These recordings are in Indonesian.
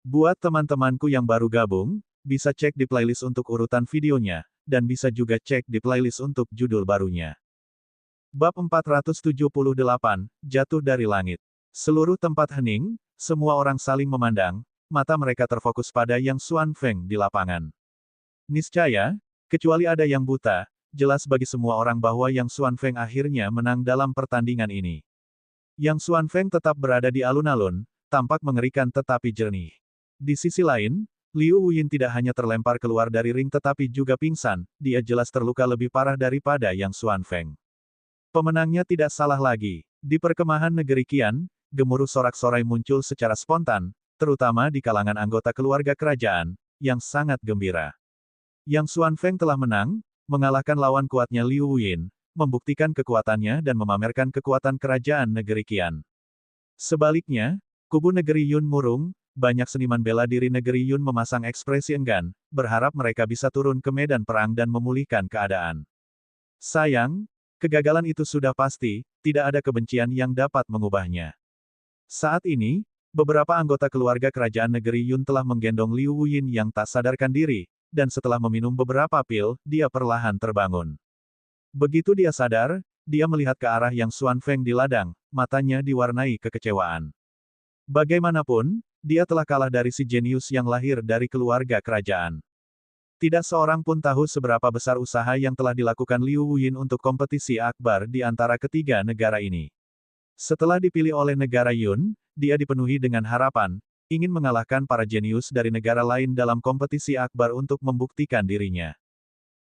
Buat teman-temanku yang baru gabung, bisa cek di playlist untuk urutan videonya, dan bisa juga cek di playlist untuk judul barunya. Bab 478, Jatuh dari Langit. Seluruh tempat hening, semua orang saling memandang, mata mereka terfokus pada Yang Xuanfeng di lapangan. Niscaya, kecuali ada yang buta, jelas bagi semua orang bahwa Yang Xuanfeng akhirnya menang dalam pertandingan ini. Yang Xuanfeng tetap berada di alun-alun, tampak mengerikan tetapi jernih. Di sisi lain, Liu Wuyin tidak hanya terlempar keluar dari ring tetapi juga pingsan, dia jelas terluka lebih parah daripada Yang Xuanfeng. Pemenangnya tidak salah lagi. Di perkemahan negeri Qian, gemuruh sorak-sorai muncul secara spontan, terutama di kalangan anggota keluarga kerajaan, yang sangat gembira. Yang Xuanfeng telah menang, mengalahkan lawan kuatnya Liu Wuyin, membuktikan kekuatannya dan memamerkan kekuatan kerajaan negeri Qian. Sebaliknya, kubu negeri Yun murung, banyak seniman bela diri negeri Yun memasang ekspresi enggan, berharap mereka bisa turun ke medan perang dan memulihkan keadaan. Sayang, kegagalan itu sudah pasti, tidak ada kebencian yang dapat mengubahnya. Saat ini, beberapa anggota keluarga kerajaan negeri Yun telah menggendong Liu Wuyin yang tak sadarkan diri, dan setelah meminum beberapa pil, dia perlahan terbangun. Begitu dia sadar, dia melihat ke arah Yang Xuanfeng di ladang, matanya diwarnai kekecewaan. Bagaimanapun, dia telah kalah dari si jenius yang lahir dari keluarga kerajaan. Tidak seorang pun tahu seberapa besar usaha yang telah dilakukan Liu Wuyin untuk kompetisi akbar di antara ketiga negara ini. Setelah dipilih oleh negara Yun, dia dipenuhi dengan harapan, ingin mengalahkan para jenius dari negara lain dalam kompetisi akbar untuk membuktikan dirinya.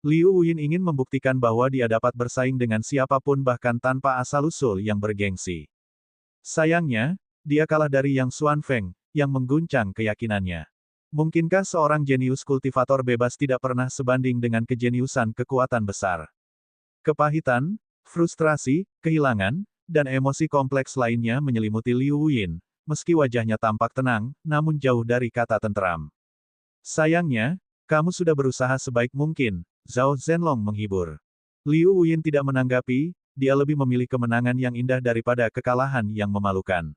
Liu Wuyin ingin membuktikan bahwa dia dapat bersaing dengan siapapun bahkan tanpa asal-usul yang bergengsi. Sayangnya, dia kalah dari Yang Xuanfeng, yang mengguncang keyakinannya. Mungkinkah seorang jenius kultivator bebas tidak pernah sebanding dengan kejeniusan kekuatan besar? Kepahitan, frustrasi, kehilangan, dan emosi kompleks lainnya menyelimuti Liu Wuyin, meski wajahnya tampak tenang, namun jauh dari kata tenteram. Sayangnya, kamu sudah berusaha sebaik mungkin, Zhao Zhenlong menghibur. Liu Wuyin tidak menanggapi, dia lebih memilih kemenangan yang indah daripada kekalahan yang memalukan.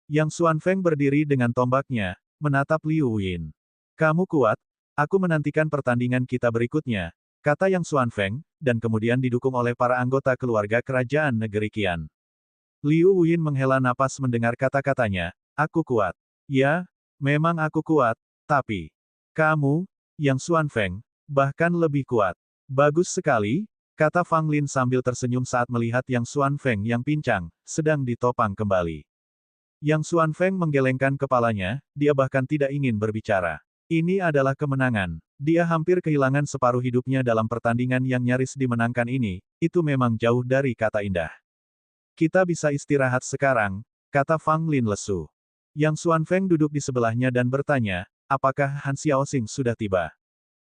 Yang Xuanfeng berdiri dengan tombaknya, menatap Liu Wuyin. Kamu kuat, aku menantikan pertandingan kita berikutnya, kata Yang Xuanfeng, dan kemudian didukung oleh para anggota keluarga kerajaan negeri Qian. Liu Wuyin menghela napas mendengar kata-katanya, aku kuat. Ya, memang aku kuat, tapi kamu, Yang Xuanfeng, bahkan lebih kuat. Bagus sekali, kata Fang Lin sambil tersenyum saat melihat Yang Xuanfeng yang pincang, sedang ditopang kembali. Yang Xuanfeng menggelengkan kepalanya, dia bahkan tidak ingin berbicara. Ini adalah kemenangan. Dia hampir kehilangan separuh hidupnya dalam pertandingan yang nyaris dimenangkan ini, itu memang jauh dari kata indah. Kita bisa istirahat sekarang, kata Fang Lin lesu. Yang Xuanfeng duduk di sebelahnya dan bertanya, apakah Han Xiaoxing sudah tiba?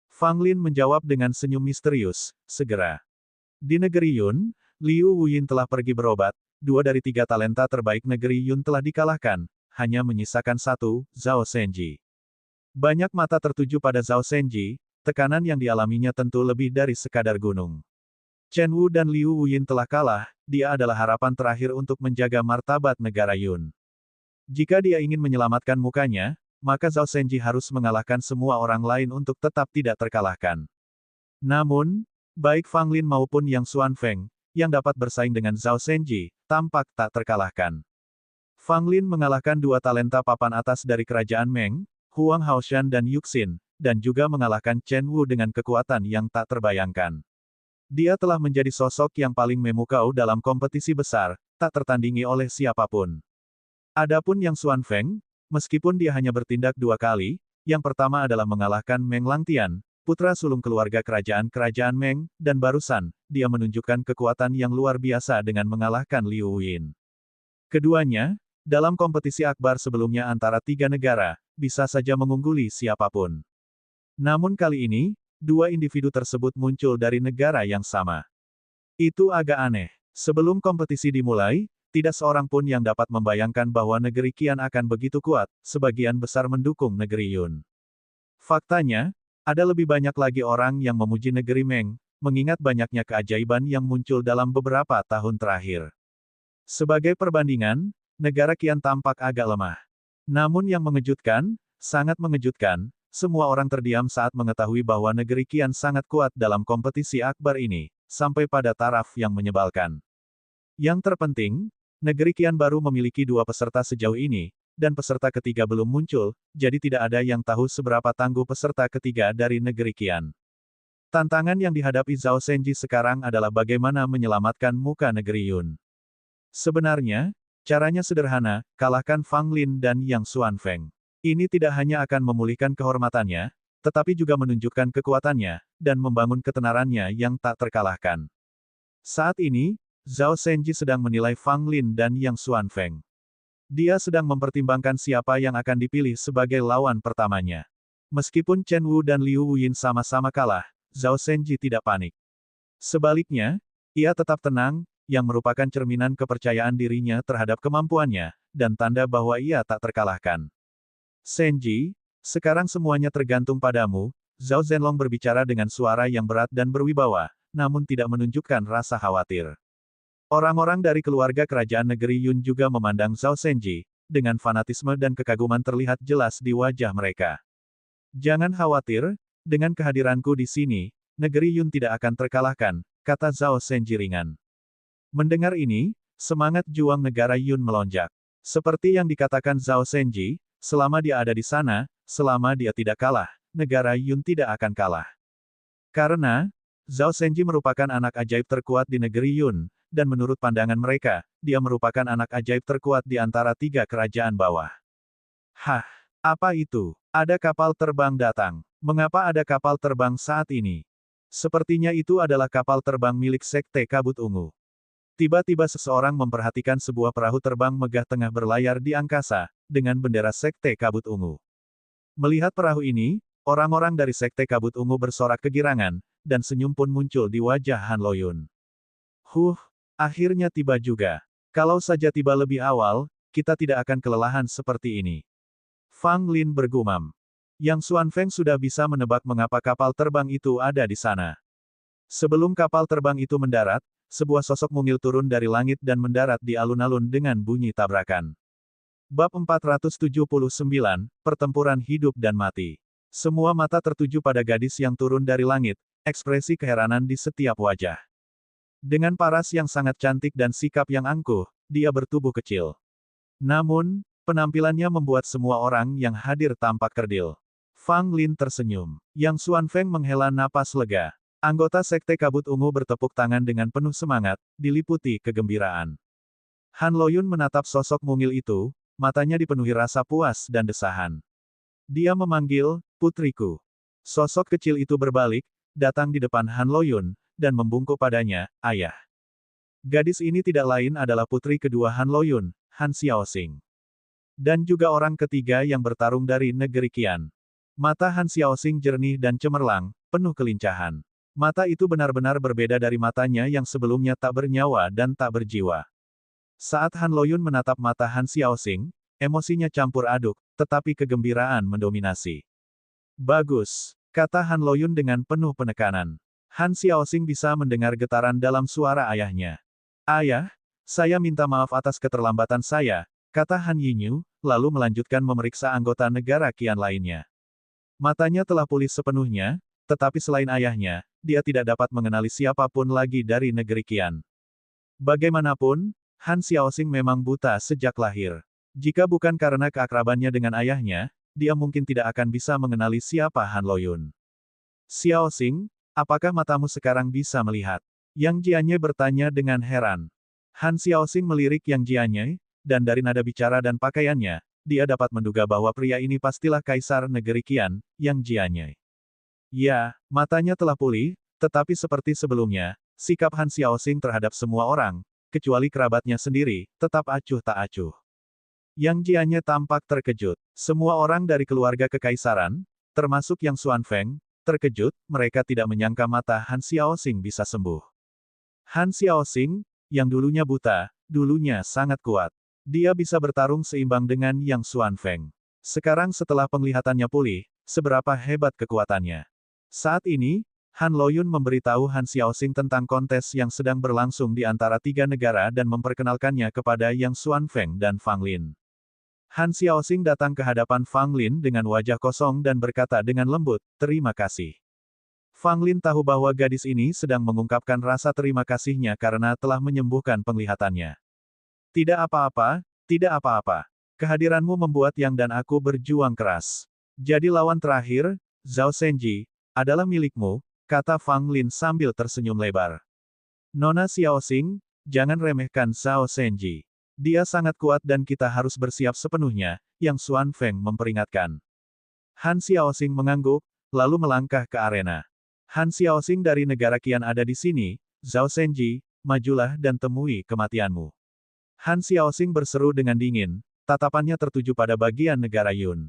Fang Lin menjawab dengan senyum misterius, segera. Di negeri Yun, Liu Wuyin telah pergi berobat, 2 dari 3 talenta terbaik negeri Yun telah dikalahkan, hanya menyisakan 1, Zhao Zhenji. Banyak mata tertuju pada Zhao Zhenji, tekanan yang dialaminya tentu lebih dari sekadar gunung. Chen Wu dan Liu Wuyin telah kalah, dia adalah harapan terakhir untuk menjaga martabat negara Yun. Jika dia ingin menyelamatkan mukanya, maka Zhao Zhenji harus mengalahkan semua orang lain untuk tetap tidak terkalahkan. Namun, baik Fang Lin maupun Yang Xuanfeng, yang dapat bersaing dengan Zhao Zhenji, tampak tak terkalahkan. Fang Lin mengalahkan 2 talenta papan atas dari kerajaan Meng, Huang Haoshan dan Yuxin, dan juga mengalahkan Chen Wu dengan kekuatan yang tak terbayangkan. Dia telah menjadi sosok yang paling memukau dalam kompetisi besar, tak tertandingi oleh siapapun. Adapun Yang Xuanfeng, meskipun dia hanya bertindak 2 kali, yang pertama adalah mengalahkan Meng Langtian, putra sulung keluarga kerajaan Meng, dan barusan, dia menunjukkan kekuatan yang luar biasa dengan mengalahkan Liu Wuyin. Keduanya, dalam kompetisi akbar sebelumnya antara 3 negara, bisa saja mengungguli siapapun. Namun kali ini, 2 individu tersebut muncul dari negara yang sama. Itu agak aneh. Sebelum kompetisi dimulai, tidak seorang pun yang dapat membayangkan bahwa negeri Qian akan begitu kuat, sebagian besar mendukung negeri Yun. Faktanya, ada lebih banyak lagi orang yang memuji negeri Meng, mengingat banyaknya keajaiban yang muncul dalam beberapa tahun terakhir. Sebagai perbandingan, negara Qian tampak agak lemah. Namun yang mengejutkan, sangat mengejutkan, semua orang terdiam saat mengetahui bahwa negeri Qian sangat kuat dalam kompetisi akbar ini, sampai pada taraf yang menyebalkan. Yang terpenting, negeri Qian baru memiliki 2 peserta sejauh ini, dan peserta ketiga belum muncul, jadi tidak ada yang tahu seberapa tangguh peserta ketiga dari negeri Qian. Tantangan yang dihadapi Zhao Senji sekarang adalah bagaimana menyelamatkan muka negeri Yun. Sebenarnya, caranya sederhana, kalahkan Fang Lin dan Yang Xuanfeng. Ini tidak hanya akan memulihkan kehormatannya, tetapi juga menunjukkan kekuatannya, dan membangun ketenarannya yang tak terkalahkan. Saat ini, Zhao Senji sedang menilai Fang Lin dan Yang Xuanfeng. Dia sedang mempertimbangkan siapa yang akan dipilih sebagai lawan pertamanya. Meskipun Chen Wu dan Liu Wuyin sama-sama kalah, Zhao Senji tidak panik. Sebaliknya, ia tetap tenang, yang merupakan cerminan kepercayaan dirinya terhadap kemampuannya, dan tanda bahwa ia tak terkalahkan. Senji, sekarang semuanya tergantung padamu, Zhao Zhenlong berbicara dengan suara yang berat dan berwibawa, namun tidak menunjukkan rasa khawatir. Orang-orang dari keluarga kerajaan negeri Yun juga memandang Zhao Senji, dengan fanatisme dan kekaguman terlihat jelas di wajah mereka. Jangan khawatir, dengan kehadiranku di sini, negeri Yun tidak akan terkalahkan, kata Zhao Senji ringan. Mendengar ini, semangat juang negara Yun melonjak. Seperti yang dikatakan Zhao Senji, selama dia ada di sana, selama dia tidak kalah, negara Yun tidak akan kalah. Karena, Zhao Senji merupakan anak ajaib terkuat di negeri Yun, dan menurut pandangan mereka, dia merupakan anak ajaib terkuat di antara 3 kerajaan bawah. Hah, apa itu? Ada kapal terbang datang. Mengapa ada kapal terbang saat ini? Sepertinya itu adalah kapal terbang milik Sekte Kabut Ungu. Tiba-tiba seseorang memperhatikan sebuah perahu terbang megah tengah berlayar di angkasa, dengan bendera Sekte Kabut Ungu. Melihat perahu ini, orang-orang dari Sekte Kabut Ungu bersorak kegirangan, dan senyum pun muncul di wajah Han Loyun. Akhirnya tiba juga. Kalau saja tiba lebih awal, kita tidak akan kelelahan seperti ini. Fang Lin bergumam. Yang Xuanfeng sudah bisa menebak mengapa kapal terbang itu ada di sana. Sebelum kapal terbang itu mendarat, sebuah sosok mungil turun dari langit dan mendarat di alun-alun dengan bunyi tabrakan. Bab 479, Pertempuran Hidup dan Mati. Semua mata tertuju pada gadis yang turun dari langit, ekspresi keheranan di setiap wajah. Dengan paras yang sangat cantik dan sikap yang angkuh, dia bertubuh kecil. Namun, penampilannya membuat semua orang yang hadir tampak kerdil. Fang Lin tersenyum. Yang Xuanfeng menghela napas lega. Anggota Sekte Kabut Ungu bertepuk tangan dengan penuh semangat, diliputi kegembiraan. Han Loyun menatap sosok mungil itu, matanya dipenuhi rasa puas dan desahan. Dia memanggil, "Putriku." Sosok kecil itu berbalik, datang di depan Han Loyun, dan membungkuk padanya, "Ayah." Gadis ini tidak lain adalah putri kedua Han Loyun, Han Xiaoxing. Dan juga orang ketiga yang bertarung dari negeri Qian. Mata Han Xiaoxing jernih dan cemerlang, penuh kelincahan. Mata itu benar-benar berbeda dari matanya yang sebelumnya tak bernyawa dan tak berjiwa. Saat Han Loyun menatap mata Han Xiaoxing, emosinya campur aduk, tetapi kegembiraan mendominasi. "Bagus," kata Han Loyun dengan penuh penekanan. Han Xiaoxing bisa mendengar getaran dalam suara ayahnya. "Ayah, saya minta maaf atas keterlambatan saya," kata Han Yinyu, lalu melanjutkan memeriksa anggota negara Qian lainnya. Matanya telah pulih sepenuhnya, tetapi selain ayahnya, dia tidak dapat mengenali siapapun lagi dari negeri Qian. Bagaimanapun, Han Xiaoxing memang buta sejak lahir. Jika bukan karena keakrabannya dengan ayahnya, dia mungkin tidak akan bisa mengenali siapa Han Loyun. "Xiaoxing, apakah matamu sekarang bisa melihat?" Yang Jianye bertanya dengan heran. Han Xiaoxing melirik Yang Jianye, dan dari nada bicara dan pakaiannya, dia dapat menduga bahwa pria ini pastilah kaisar negeri Qian, Yang Jianye. Ya, matanya telah pulih, tetapi seperti sebelumnya, sikap Han Xiaoxing terhadap semua orang, kecuali kerabatnya sendiri, tetap acuh tak acuh. Yang Jianye tampak terkejut. Semua orang dari keluarga kekaisaran, termasuk Yang Xuanfeng, terkejut, mereka tidak menyangka mata Han Xiaoxing bisa sembuh. Han Xiaoxing, yang dulunya buta, dulunya sangat kuat. Dia bisa bertarung seimbang dengan Yang Xuanfeng. Sekarang setelah penglihatannya pulih, seberapa hebat kekuatannya. Saat ini, Han Loyun memberitahu Han Xiaoxing tentang kontes yang sedang berlangsung di antara 3 negara dan memperkenalkannya kepada Yang Xuanfeng dan Fang Lin. Han Xiaoxing datang ke hadapan Fang Lin dengan wajah kosong dan berkata dengan lembut, "Terima kasih." Fang Lin tahu bahwa gadis ini sedang mengungkapkan rasa terima kasihnya karena telah menyembuhkan penglihatannya. "Tidak apa-apa, tidak apa-apa. Kehadiranmu membuat Yang dan aku berjuang keras. Jadi lawan terakhir, Zhao Senji, adalah milikmu," kata Fang Lin sambil tersenyum lebar. "Nona Xiaoxing, jangan remehkan Zhao Senji. Dia sangat kuat dan kita harus bersiap sepenuhnya," Yang Xuan Feng memperingatkan. Han Xiaoxing mengangguk, lalu melangkah ke arena. "Han Xiaoxing dari negara Qian ada di sini, Zhao Senji, majulah dan temui kematianmu." Han Xiaoxing berseru dengan dingin, tatapannya tertuju pada bagian negara Yun.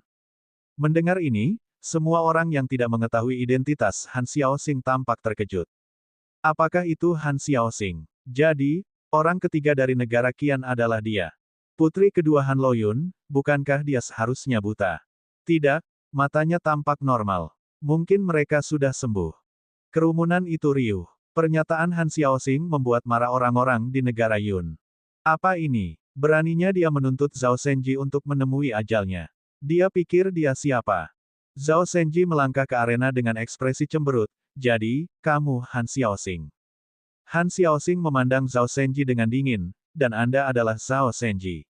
Mendengar ini, semua orang yang tidak mengetahui identitas Han Xiaoxing tampak terkejut. Apakah itu Han Xiaoxing? Jadi, orang ketiga dari negara Qian adalah dia. Putri kedua Han Loyun, bukankah dia seharusnya buta? Tidak, matanya tampak normal. Mungkin mereka sudah sembuh. Kerumunan itu riuh. Pernyataan Han Xiaoxing membuat marah orang-orang di negara Yun. Apa ini? Beraninya dia menuntut Zhao Senji untuk menemui ajalnya. Dia pikir dia siapa? Zhao Senji melangkah ke arena dengan ekspresi cemberut. "Jadi, kamu Han Xiaoxing." Han Xiaoxing memandang Zhao Senji dengan dingin, "Dan Anda adalah Zhao Senji."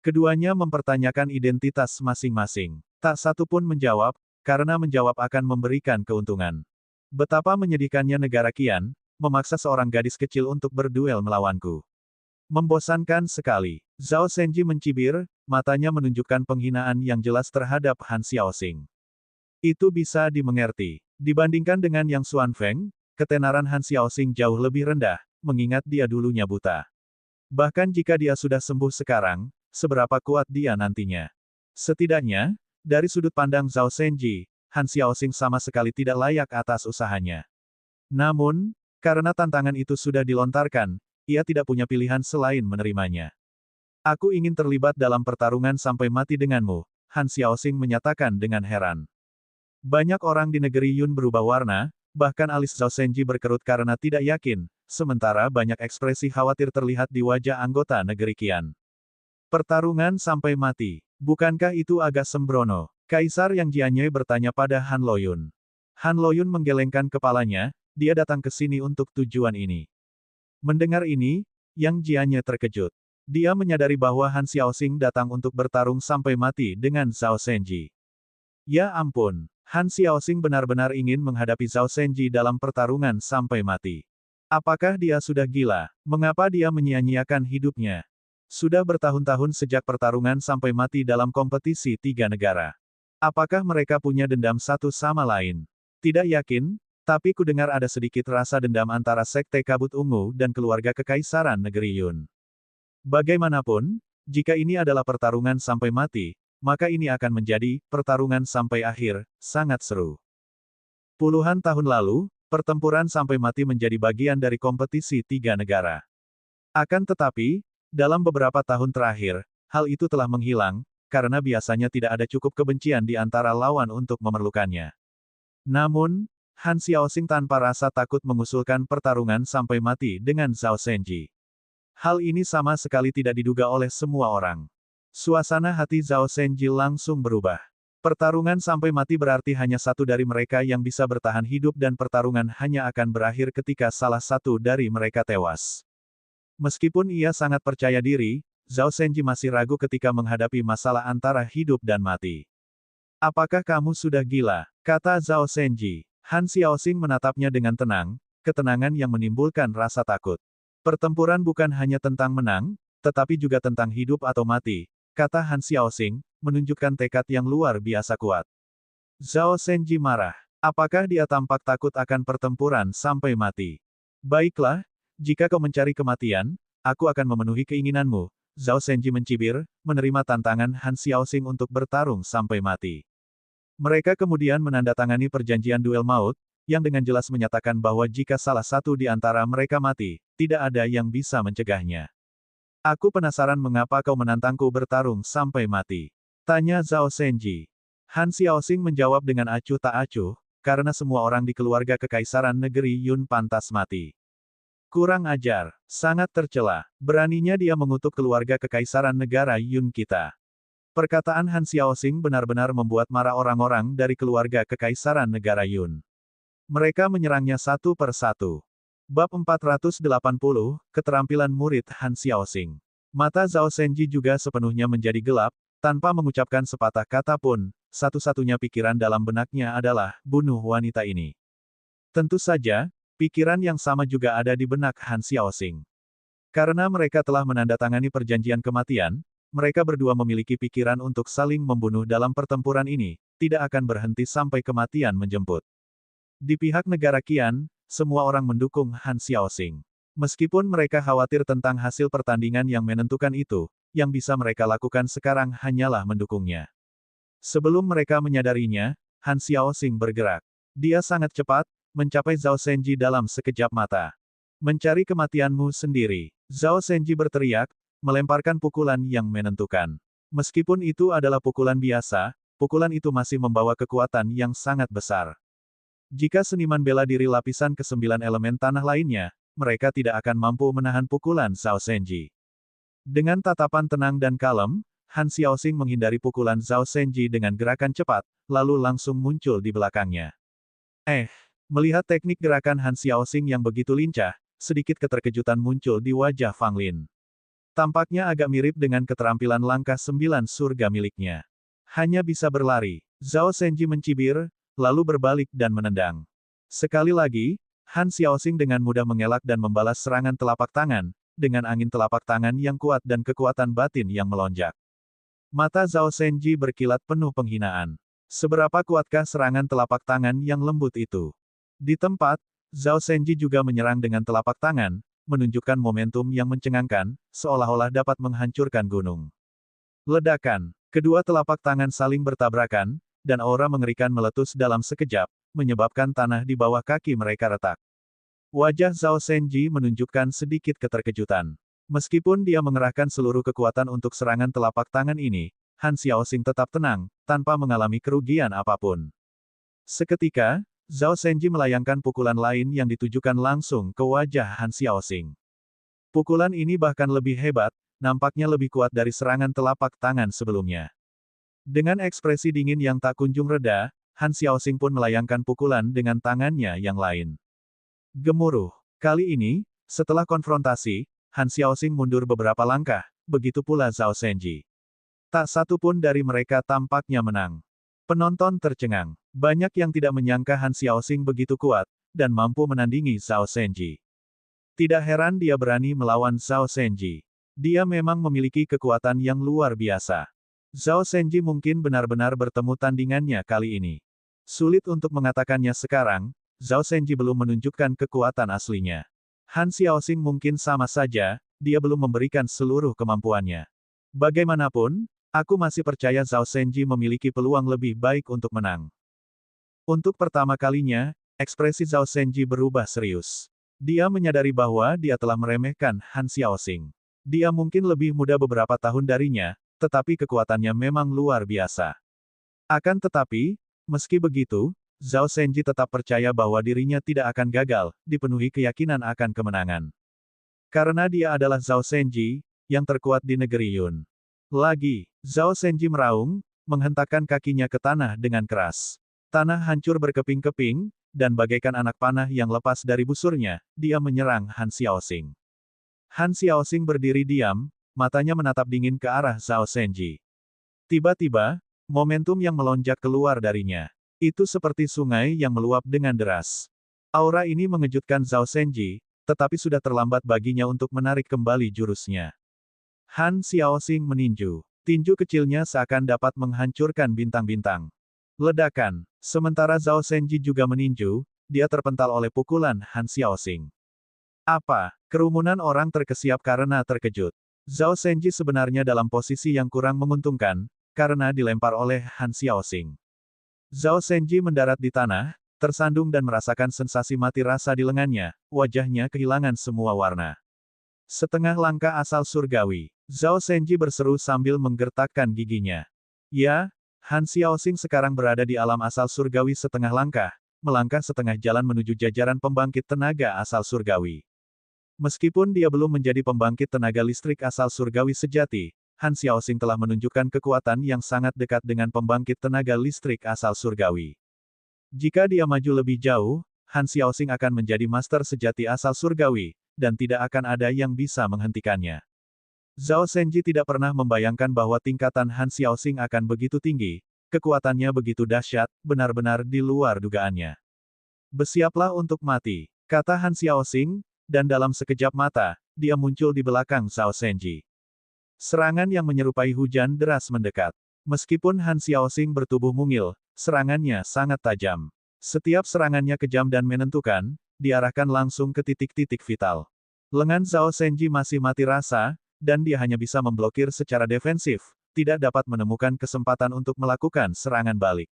Keduanya mempertanyakan identitas masing-masing. Tak satu pun menjawab, karena menjawab akan memberikan keuntungan. Betapa menyedihkannya negara Qian, memaksa seorang gadis kecil untuk berduel melawanku. Membosankan sekali. Zhao Senji mencibir, matanya menunjukkan penghinaan yang jelas terhadap Han Xiaoxing. Itu bisa dimengerti. Dibandingkan dengan Yang Xuan Feng, ketenaran Han Xiaoxing jauh lebih rendah, mengingat dia dulunya buta. Bahkan jika dia sudah sembuh sekarang, seberapa kuat dia nantinya. Setidaknya, dari sudut pandang Zhao Senji, Han Xiaoxing sama sekali tidak layak atas usahanya. Namun, karena tantangan itu sudah dilontarkan, ia tidak punya pilihan selain menerimanya. "Aku ingin terlibat dalam pertarungan sampai mati denganmu," Han Xiaoxing menyatakan dengan heran. Banyak orang di negeri Yun berubah warna, bahkan alis Zhao Senji berkerut karena tidak yakin, sementara banyak ekspresi khawatir terlihat di wajah anggota negeri Qian. "Pertarungan sampai mati. Bukankah itu agak sembrono?" Kaisar Yang Jianye bertanya pada Han Loyun. Han Loyun menggelengkan kepalanya, dia datang ke sini untuk tujuan ini. Mendengar ini, Yang Jianye terkejut. Dia menyadari bahwa Han Xiaoxing datang untuk bertarung sampai mati dengan Zhao Senji. Ya ampun, Han Xiaoxing benar-benar ingin menghadapi Zhao Senji dalam pertarungan sampai mati. Apakah dia sudah gila? Mengapa dia menyia-nyiakan hidupnya? Sudah bertahun-tahun sejak pertarungan sampai mati dalam kompetisi 3 negara. Apakah mereka punya dendam satu sama lain? Tidak yakin, tapi ku dengar ada sedikit rasa dendam antara Sekte Kabut Ungu dan keluarga Kekaisaran Negeri Yun. Bagaimanapun, jika ini adalah pertarungan sampai mati, maka ini akan menjadi pertarungan sampai akhir, sangat seru. Puluhan tahun lalu, pertempuran sampai mati menjadi bagian dari kompetisi 3 negara. Akan tetapi, dalam beberapa tahun terakhir, hal itu telah menghilang, karena biasanya tidak ada cukup kebencian di antara lawan untuk memerlukannya. Namun, Han Xiaoxing tanpa rasa takut mengusulkan pertarungan sampai mati dengan Zhao Senji. Hal ini sama sekali tidak diduga oleh semua orang. Suasana hati Zhao Senji langsung berubah. Pertarungan sampai mati berarti hanya satu dari mereka yang bisa bertahan hidup dan pertarungan hanya akan berakhir ketika salah satu dari mereka tewas. Meskipun ia sangat percaya diri, Zhao Senji masih ragu ketika menghadapi masalah antara hidup dan mati. "Apakah kamu sudah gila?" kata Zhao Senji. Han Xiaoxing menatapnya dengan tenang, ketenangan yang menimbulkan rasa takut. "Pertempuran bukan hanya tentang menang, tetapi juga tentang hidup atau mati," kata Han Xiaoxing, menunjukkan tekad yang luar biasa kuat. Zhao Senji marah. Apakah dia tampak takut akan pertempuran sampai mati? "Baiklah, jika kau mencari kematian, aku akan memenuhi keinginanmu." Zhao Senji mencibir, menerima tantangan Han Xiaoxing untuk bertarung sampai mati. Mereka kemudian menandatangani perjanjian duel maut, yang dengan jelas menyatakan bahwa jika salah satu di antara mereka mati, tidak ada yang bisa mencegahnya. "Aku penasaran mengapa kau menantangku bertarung sampai mati," tanya Zhao Senji. Han Xiaoxing menjawab dengan acuh tak acuh, karena semua orang di keluarga Kekaisaran Negeri Yun pantas mati. "Kurang ajar, sangat tercela. Beraninya dia mengutuk keluarga Kekaisaran Negara Yun kita." Perkataan Han Xiaoxing benar-benar membuat marah orang-orang dari keluarga Kekaisaran Negara Yun. Mereka menyerangnya satu per satu. Bab 480, Keterampilan Murid Han Xiaoxing. Mata Zhao Senji juga sepenuhnya menjadi gelap, tanpa mengucapkan sepatah kata pun, satu-satunya pikiran dalam benaknya adalah, bunuh wanita ini. Tentu saja, pikiran yang sama juga ada di benak Han Xiaoxing. Karena mereka telah menandatangani perjanjian kematian, mereka berdua memiliki pikiran untuk saling membunuh dalam pertempuran ini, tidak akan berhenti sampai kematian menjemput. Di pihak negara Qian, semua orang mendukung Han Xiaoxing. Meskipun mereka khawatir tentang hasil pertandingan yang menentukan itu, yang bisa mereka lakukan sekarang hanyalah mendukungnya. Sebelum mereka menyadarinya, Han Xiaoxing bergerak. Dia sangat cepat, mencapai Zhao Senji dalam sekejap mata. Mencari kematianmu sendiri. Zhao Senji berteriak, melemparkan pukulan yang menentukan. Meskipun itu adalah pukulan biasa, pukulan itu masih membawa kekuatan yang sangat besar. Jika seniman bela diri lapisan ke-9 elemen tanah lainnya, mereka tidak akan mampu menahan pukulan Zhao Senji. Dengan tatapan tenang dan kalem, Han Xiaoxing menghindari pukulan Zhao Senji dengan gerakan cepat, lalu langsung muncul di belakangnya. Melihat teknik gerakan Han Xiaoxing yang begitu lincah, sedikit keterkejutan muncul di wajah Fang Lin. Tampaknya agak mirip dengan keterampilan langkah 9 surga miliknya. Hanya bisa berlari. Zhao Senji mencibir, lalu berbalik dan menendang. Sekali lagi, Han Xiaoxing dengan mudah mengelak dan membalas serangan telapak tangan, dengan angin telapak tangan yang kuat dan kekuatan batin yang melonjak. Mata Zhao Senji berkilat penuh penghinaan. Seberapa kuatkah serangan telapak tangan yang lembut itu? Di tempat, Zhao Senji juga menyerang dengan telapak tangan, menunjukkan momentum yang mencengangkan, seolah-olah dapat menghancurkan gunung. Ledakan. Kedua telapak tangan saling bertabrakan, dan aura mengerikan meletus dalam sekejap, menyebabkan tanah di bawah kaki mereka retak. Wajah Zhao Senji menunjukkan sedikit keterkejutan. Meskipun dia mengerahkan seluruh kekuatan untuk serangan telapak tangan ini, Han Xiaoxing tetap tenang, tanpa mengalami kerugian apapun. Seketika, Zhao Senji melayangkan pukulan lain yang ditujukan langsung ke wajah Han Xiaoxing. Pukulan ini bahkan lebih hebat, nampaknya lebih kuat dari serangan telapak tangan sebelumnya. Dengan ekspresi dingin yang tak kunjung reda, Han Xiaoxing pun melayangkan pukulan dengan tangannya yang lain. Gemuruh. Kali ini, setelah konfrontasi, Han Xiaoxing mundur beberapa langkah, begitu pula Zhao Senji. Tak satu pun dari mereka tampaknya menang. Penonton tercengang. Banyak yang tidak menyangka Han Xiaoxing begitu kuat, dan mampu menandingi Zhao Senji. Tidak heran dia berani melawan Zhao Senji. Dia memang memiliki kekuatan yang luar biasa. Zhao Senji mungkin benar-benar bertemu tandingannya kali ini. Sulit untuk mengatakannya sekarang, Zhao Senji belum menunjukkan kekuatan aslinya. Han Xiaoxing mungkin sama saja, dia belum memberikan seluruh kemampuannya. Bagaimanapun, aku masih percaya Zhao Senji memiliki peluang lebih baik untuk menang. Untuk pertama kalinya, ekspresi Zhao Senji berubah serius. Dia menyadari bahwa dia telah meremehkan Han Xiaoxing. Dia mungkin lebih muda beberapa tahun darinya, tetapi kekuatannya memang luar biasa. Akan tetapi, meski begitu, Zhao Senji tetap percaya bahwa dirinya tidak akan gagal, dipenuhi keyakinan akan kemenangan. Karena dia adalah Zhao Senji, yang terkuat di negeri Yun. Lagi, Zhao Senji meraung, menghentakkan kakinya ke tanah dengan keras. Tanah hancur berkeping-keping, dan bagaikan anak panah yang lepas dari busurnya, dia menyerang Han Xiaoxing. Han Xiaoxing berdiri diam, matanya menatap dingin ke arah Zhao Senji. Tiba-tiba, momentum yang melonjak keluar darinya. Itu seperti sungai yang meluap dengan deras. Aura ini mengejutkan Zhao Senji, tetapi sudah terlambat baginya untuk menarik kembali jurusnya. Han Xiaoxing meninju. Tinju kecilnya seakan dapat menghancurkan bintang-bintang. Ledakan. Sementara Zhao Senji juga meninju, dia terpental oleh pukulan Han Xiaoxing. Apa? Kerumunan orang terkesiap karena terkejut. Zhao Senji sebenarnya dalam posisi yang kurang menguntungkan, karena dilempar oleh Han Xiaoxing. Zhao Senji mendarat di tanah, tersandung dan merasakan sensasi mati rasa di lengannya, wajahnya kehilangan semua warna. Setengah langkah asal surgawi. Zhao Senji berseru sambil menggertakkan giginya. Ya, Han Xiaoxing sekarang berada di alam asal surgawi setengah langkah, melangkah setengah jalan menuju jajaran pembangkit tenaga asal surgawi. Meskipun dia belum menjadi pembangkit tenaga listrik asal surgawi sejati, Han Xiaoxing telah menunjukkan kekuatan yang sangat dekat dengan pembangkit tenaga listrik asal surgawi. Jika dia maju lebih jauh, Han Xiaoxing akan menjadi master sejati asal surgawi, dan tidak akan ada yang bisa menghentikannya. Zhao Senji tidak pernah membayangkan bahwa tingkatan Han Xiaoxing akan begitu tinggi, kekuatannya begitu dahsyat, benar-benar di luar dugaannya. Bersiaplah untuk mati, kata Han Xiaoxing, dan dalam sekejap mata, dia muncul di belakang Zhao Senji. Serangan yang menyerupai hujan deras mendekat. Meskipun Han Xiaoxing bertubuh mungil, serangannya sangat tajam. Setiap serangannya kejam dan menentukan, diarahkan langsung ke titik-titik vital. Lengan Zhao Senji masih mati rasa, dan dia hanya bisa memblokir secara defensif, tidak dapat menemukan kesempatan untuk melakukan serangan balik.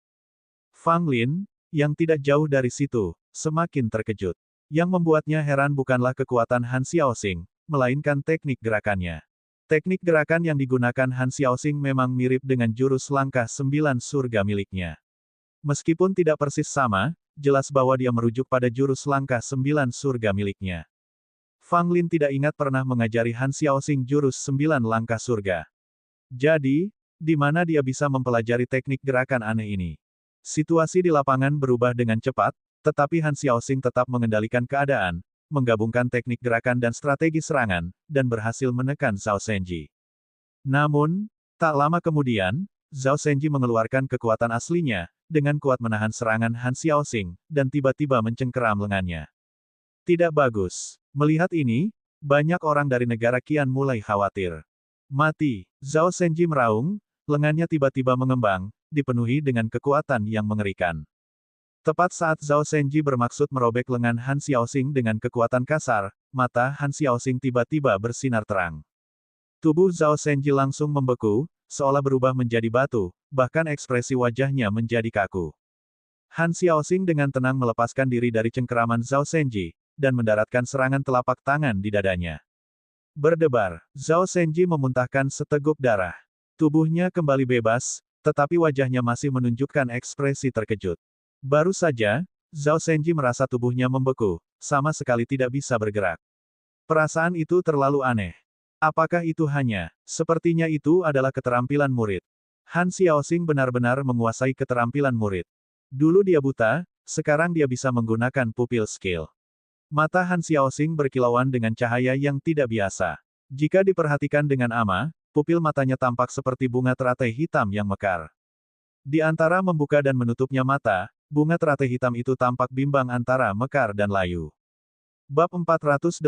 Fang Lin, yang tidak jauh dari situ, semakin terkejut. Yang membuatnya heran bukanlah kekuatan Han Xiaoxing, melainkan teknik gerakannya. Teknik gerakan yang digunakan Han Xiaoxing memang mirip dengan jurus langkah 9 surga miliknya. Meskipun tidak persis sama, jelas bahwa dia merujuk pada jurus langkah 9 surga miliknya. Fang Lin tidak ingat pernah mengajari Han Xiaoxing jurus 9 langkah surga. Jadi, di mana dia bisa mempelajari teknik gerakan aneh ini? Situasi di lapangan berubah dengan cepat, tetapi Han Xiaoxing tetap mengendalikan keadaan, menggabungkan teknik gerakan dan strategi serangan, dan berhasil menekan Zhao Senji. Namun, tak lama kemudian, Zhao Senji mengeluarkan kekuatan aslinya, dengan kuat menahan serangan Han Xiaoxing, dan tiba-tiba mencengkeram lengannya. Tidak bagus. Melihat ini, banyak orang dari negara Qian mulai khawatir. Mati, Zhao Senji meraung, lengannya tiba-tiba mengembang, dipenuhi dengan kekuatan yang mengerikan. Tepat saat Zhao Senji bermaksud merobek lengan Han Xiaoxing dengan kekuatan kasar, mata Han Xiaoxing tiba-tiba bersinar terang. Tubuh Zhao Senji langsung membeku, seolah berubah menjadi batu, bahkan ekspresi wajahnya menjadi kaku. Han Xiaoxing dengan tenang melepaskan diri dari cengkeraman Zhao Senji, dan mendaratkan serangan telapak tangan di dadanya. Berdebar, Zhao Senji memuntahkan seteguk darah. Tubuhnya kembali bebas, tetapi wajahnya masih menunjukkan ekspresi terkejut. Baru saja, Zhao Senji merasa tubuhnya membeku, sama sekali tidak bisa bergerak. Perasaan itu terlalu aneh. Apakah itu hanya, sepertinya itu adalah keterampilan murid. Han Xiaoxing benar-benar menguasai keterampilan murid. Dulu dia buta, sekarang dia bisa menggunakan pupil skill. Mata Han Xiaoxing berkilauan dengan cahaya yang tidak biasa. Jika diperhatikan dengan ama, pupil matanya tampak seperti bunga teratai hitam yang mekar. Di antara membuka dan menutupnya mata, bunga teratai hitam itu tampak bimbang antara mekar dan layu. Bab 481,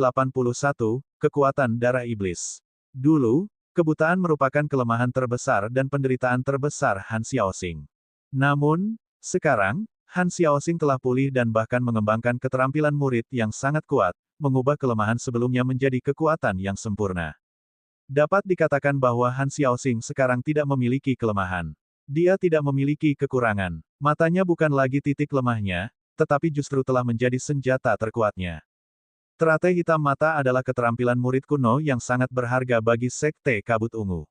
Kekuatan Darah Iblis. Dulu, kebutaan merupakan kelemahan terbesar dan penderitaan terbesar Han Xiaoxing. Namun, sekarang, Han Xiaoxing telah pulih dan bahkan mengembangkan keterampilan murid yang sangat kuat, mengubah kelemahan sebelumnya menjadi kekuatan yang sempurna. Dapat dikatakan bahwa Han Xiaoxing sekarang tidak memiliki kelemahan. Dia tidak memiliki kekurangan. Matanya bukan lagi titik lemahnya, tetapi justru telah menjadi senjata terkuatnya. Teratai hitam mata adalah keterampilan murid kuno yang sangat berharga bagi Sekte Kabut Ungu.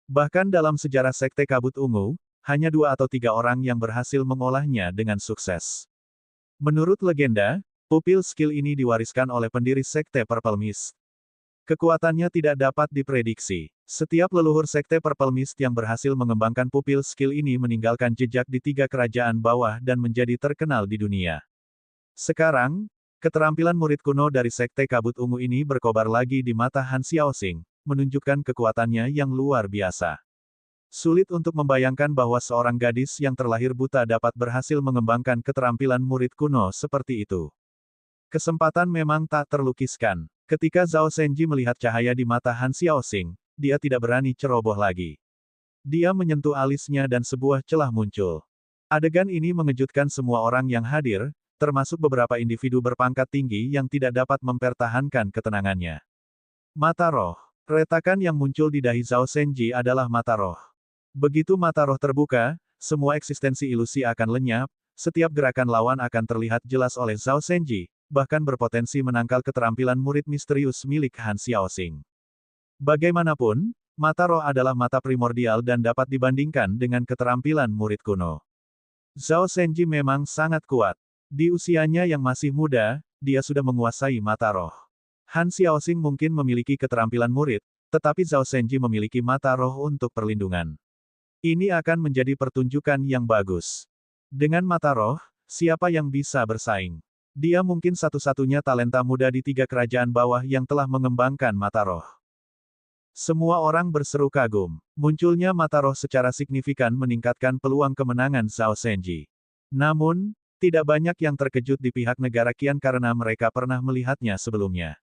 Bahkan dalam sejarah Sekte Kabut Ungu, hanya 2 atau 3 orang yang berhasil mengolahnya dengan sukses. Menurut legenda, pupil skill ini diwariskan oleh pendiri Sekte Purple Mist. Kekuatannya tidak dapat diprediksi. Setiap leluhur Sekte Purple Mist yang berhasil mengembangkan pupil skill ini meninggalkan jejak di 3 kerajaan bawah dan menjadi terkenal di dunia. Sekarang, keterampilan murid kuno dari Sekte Kabut Ungu ini berkobar lagi di mata Han Xiaoxing, menunjukkan kekuatannya yang luar biasa. Sulit untuk membayangkan bahwa seorang gadis yang terlahir buta dapat berhasil mengembangkan keterampilan murid kuno seperti itu. Kesempatan memang tak terlukiskan. Ketika Zhao Senji melihat cahaya di mata Han Xiaoxing, dia tidak berani ceroboh lagi. Dia menyentuh alisnya dan sebuah celah muncul. Adegan ini mengejutkan semua orang yang hadir, termasuk beberapa individu berpangkat tinggi yang tidak dapat mempertahankan ketenangannya. Mata roh. Retakan yang muncul di dahi Zhao Senji adalah mata roh. Begitu mata roh terbuka, semua eksistensi ilusi akan lenyap, setiap gerakan lawan akan terlihat jelas oleh Zhao Senji, bahkan berpotensi menangkal keterampilan murid misterius milik Han Xiaoxing. Bagaimanapun, mata roh adalah mata primordial dan dapat dibandingkan dengan keterampilan murid kuno. Zhao Senji memang sangat kuat. Di usianya yang masih muda, dia sudah menguasai mata roh. Han Xiaoxing mungkin memiliki keterampilan murid, tetapi Zhao Senji memiliki mata roh untuk perlindungan. Ini akan menjadi pertunjukan yang bagus. Dengan mata roh, siapa yang bisa bersaing? Dia mungkin satu-satunya talenta muda di 3 kerajaan bawah yang telah mengembangkan mata roh. Semua orang berseru kagum. Munculnya mata roh secara signifikan meningkatkan peluang kemenangan Zhao Senji. Namun, tidak banyak yang terkejut di pihak negara Qian karena mereka pernah melihatnya sebelumnya.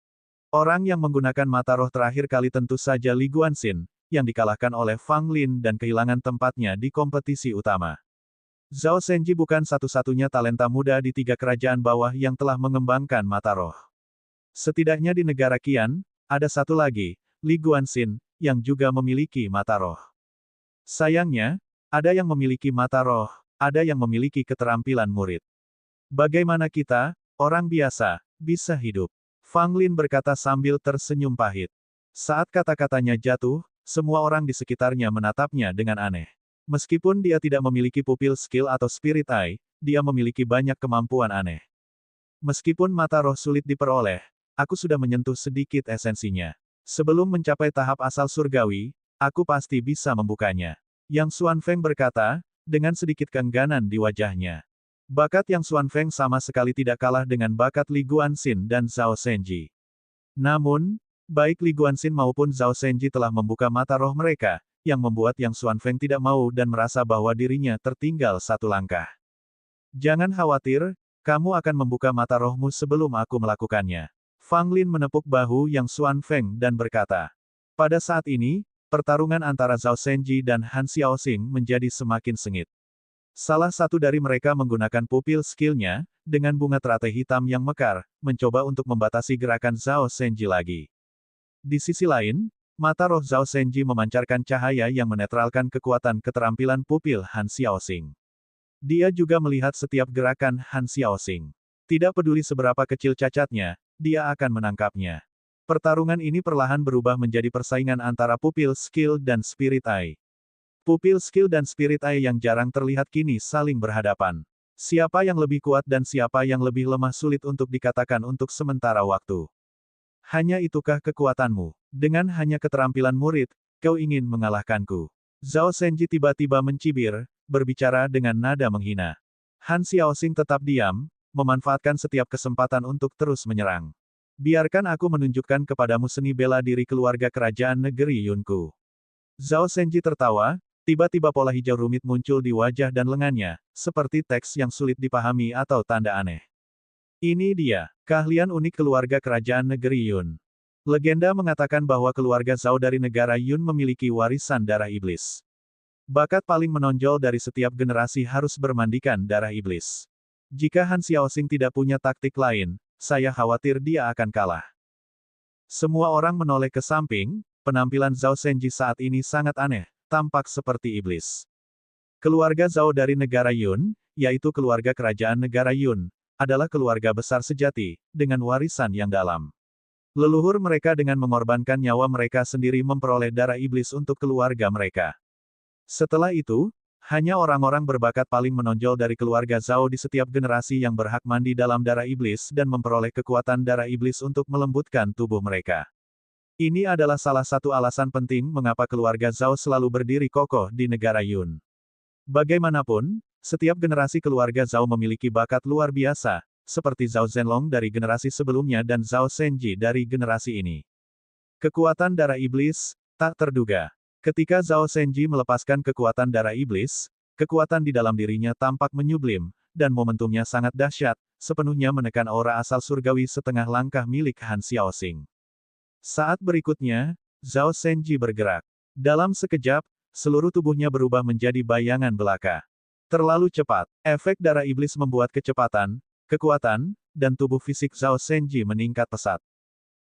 Orang yang menggunakan mata roh terakhir kali tentu saja Li Guanxin, yang dikalahkan oleh Fang Lin dan kehilangan tempatnya di kompetisi utama. Zhao Senji bukan satu-satunya talenta muda di 3 kerajaan bawah yang telah mengembangkan mata roh. Setidaknya di negara Qian, ada satu lagi, Li Guanxin, yang juga memiliki mata roh. Sayangnya, ada yang memiliki mata roh, ada yang memiliki keterampilan murid. Bagaimana kita, orang biasa, bisa hidup? Fang Lin berkata sambil tersenyum pahit. Saat kata-katanya jatuh, semua orang di sekitarnya menatapnya dengan aneh. Meskipun dia tidak memiliki pupil skill atau spirit eye, dia memiliki banyak kemampuan aneh. Meskipun mata roh sulit diperoleh, aku sudah menyentuh sedikit esensinya. Sebelum mencapai tahap asal surgawi, aku pasti bisa membukanya. Yang Xuan Feng berkata, dengan sedikit keengganan di wajahnya. Bakat Yang Xuan Feng sama sekali tidak kalah dengan bakat Li Guanxin dan Zhao Senji. Namun, baik Li Guanxin maupun Zhao Senji telah membuka mata roh mereka, yang membuat Yang Xuan Feng tidak mau dan merasa bahwa dirinya tertinggal satu langkah. Jangan khawatir, kamu akan membuka mata rohmu sebelum aku melakukannya. Fang Lin menepuk bahu Yang Xuan Feng dan berkata. Pada saat ini, pertarungan antara Zhao Senji dan Han Xiaoxing menjadi semakin sengit. Salah satu dari mereka menggunakan pupil skillnya, dengan bunga teratai hitam yang mekar, mencoba untuk membatasi gerakan Zhao Senji lagi. Di sisi lain, mata roh Zhao Senji memancarkan cahaya yang menetralkan kekuatan keterampilan pupil Han Xiaoxing. Dia juga melihat setiap gerakan Han Xiaoxing. Tidak peduli seberapa kecil cacatnya, dia akan menangkapnya. Pertarungan ini perlahan berubah menjadi persaingan antara pupil skill dan spirit eye. Pupil skill dan spirit eye yang jarang terlihat kini saling berhadapan. Siapa yang lebih kuat dan siapa yang lebih lemah sulit untuk dikatakan untuk sementara waktu. Hanya itukah kekuatanmu? Dengan hanya keterampilan murid, kau ingin mengalahkanku. Zhao Senji tiba-tiba mencibir, berbicara dengan nada menghina. Han Xiaoxing tetap diam, memanfaatkan setiap kesempatan untuk terus menyerang. Biarkan aku menunjukkan kepadamu seni bela diri keluarga kerajaan negeri Yunku. Zhao Senji tertawa. Tiba-tiba pola hijau rumit muncul di wajah dan lengannya, seperti teks yang sulit dipahami atau tanda aneh. Ini dia, keahlian unik keluarga kerajaan negeri Yun. Legenda mengatakan bahwa keluarga Zhao dari negara Yun memiliki warisan darah iblis. Bakat paling menonjol dari setiap generasi harus bermandikan darah iblis. Jika Han Xiaoxing tidak punya taktik lain, saya khawatir dia akan kalah. Semua orang menoleh ke samping, penampilan Zhao Senji saat ini sangat aneh. Tampak seperti iblis. Keluarga Zhao dari negara Yun, yaitu keluarga kerajaan negara Yun, adalah keluarga besar sejati, dengan warisan yang dalam. Leluhur mereka dengan mengorbankan nyawa mereka sendiri memperoleh darah iblis untuk keluarga mereka. Setelah itu, hanya orang-orang berbakat paling menonjol dari keluarga Zhao di setiap generasi yang berhak mandi dalam darah iblis dan memperoleh kekuatan darah iblis untuk melembutkan tubuh mereka. Ini adalah salah satu alasan penting mengapa keluarga Zhao selalu berdiri kokoh di negara Yun. Bagaimanapun, setiap generasi keluarga Zhao memiliki bakat luar biasa, seperti Zhao Zhenlong dari generasi sebelumnya dan Zhao Senji dari generasi ini. Kekuatan darah iblis, tak terduga. Ketika Zhao Senji melepaskan kekuatan darah iblis, kekuatan di dalam dirinya tampak menyublim, dan momentumnya sangat dahsyat, sepenuhnya menekan aura asal surgawi setengah langkah milik Han Xiaoxing. Saat berikutnya, Zhao Senji bergerak. Dalam sekejap, seluruh tubuhnya berubah menjadi bayangan belaka. Terlalu cepat, efek darah iblis membuat kecepatan, kekuatan, dan tubuh fisik Zhao Senji meningkat pesat.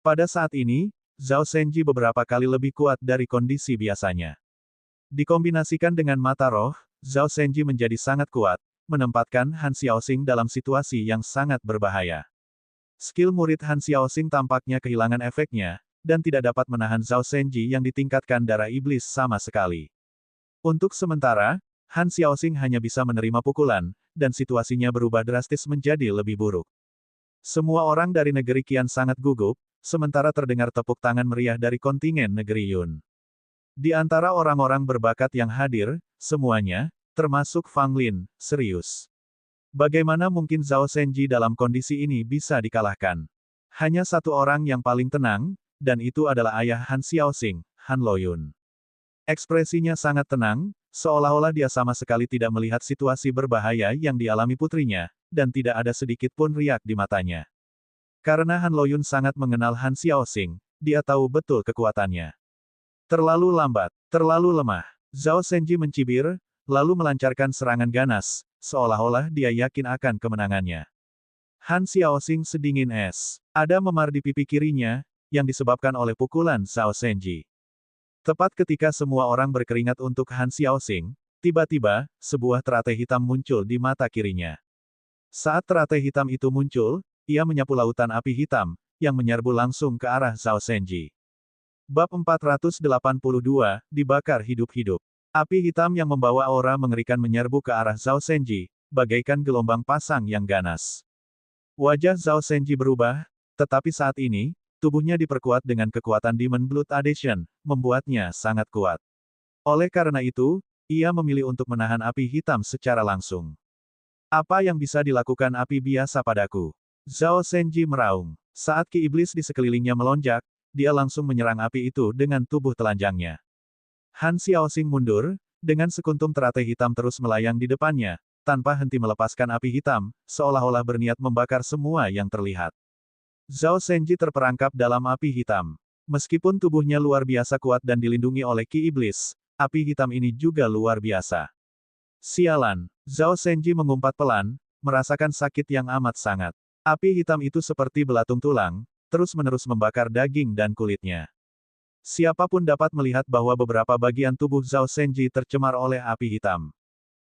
Pada saat ini, Zhao Senji beberapa kali lebih kuat dari kondisi biasanya. Dikombinasikan dengan mata roh, Zhao Senji menjadi sangat kuat, menempatkan Han Xiaoxing dalam situasi yang sangat berbahaya. Skill murid Han Xiaoxing tampaknya kehilangan efeknya, dan tidak dapat menahan Zhao Senji yang ditingkatkan darah iblis sama sekali. Untuk sementara, Han Xiaoxing hanya bisa menerima pukulan, dan situasinya berubah drastis menjadi lebih buruk. Semua orang dari negeri Qian sangat gugup, sementara terdengar tepuk tangan meriah dari kontingen negeri Yun. Di antara orang-orang berbakat yang hadir, semuanya, termasuk Fang Lin, serius. Bagaimana mungkin Zhao Senji dalam kondisi ini bisa dikalahkan? Hanya satu orang yang paling tenang, dan itu adalah ayah Han Xiaoxing, Han Loyun. Ekspresinya sangat tenang, seolah-olah dia sama sekali tidak melihat situasi berbahaya yang dialami putrinya, dan tidak ada sedikit pun riak di matanya. Karena Han Loyun sangat mengenal Han Xiaoxing, dia tahu betul kekuatannya. Terlalu lambat, terlalu lemah. Zhao Senji mencibir, lalu melancarkan serangan ganas, seolah-olah dia yakin akan kemenangannya. Han Xiaoxing sedingin es. Ada memar di pipi kirinya, yang disebabkan oleh pukulan Zhao Senji. Tepat ketika semua orang berkeringat untuk Han Xiaoxing, tiba-tiba, sebuah teratai hitam muncul di mata kirinya. Saat teratai hitam itu muncul, ia menyapu lautan api hitam, yang menyerbu langsung ke arah Zhao Senji. Bab 482, dibakar hidup-hidup. Api hitam yang membawa aura mengerikan menyerbu ke arah Zhao Senji, bagaikan gelombang pasang yang ganas. Wajah Zhao Senji berubah, tetapi saat ini, tubuhnya diperkuat dengan kekuatan Demon Blood Addition, membuatnya sangat kuat. Oleh karena itu, ia memilih untuk menahan api hitam secara langsung. Apa yang bisa dilakukan api biasa padaku? Zhao Senji meraung. Saat ki iblis di sekelilingnya melonjak, dia langsung menyerang api itu dengan tubuh telanjangnya. Han Xiaoxing mundur, dengan sekuntum teratai hitam terus melayang di depannya, tanpa henti melepaskan api hitam, seolah-olah berniat membakar semua yang terlihat. Zhao Senji terperangkap dalam api hitam. Meskipun tubuhnya luar biasa kuat dan dilindungi oleh ki iblis, api hitam ini juga luar biasa. Sialan, Zhao Senji mengumpat pelan, merasakan sakit yang amat sangat. Api hitam itu seperti belatung tulang, terus-menerus membakar daging dan kulitnya. Siapapun dapat melihat bahwa beberapa bagian tubuh Zhao Senji tercemar oleh api hitam.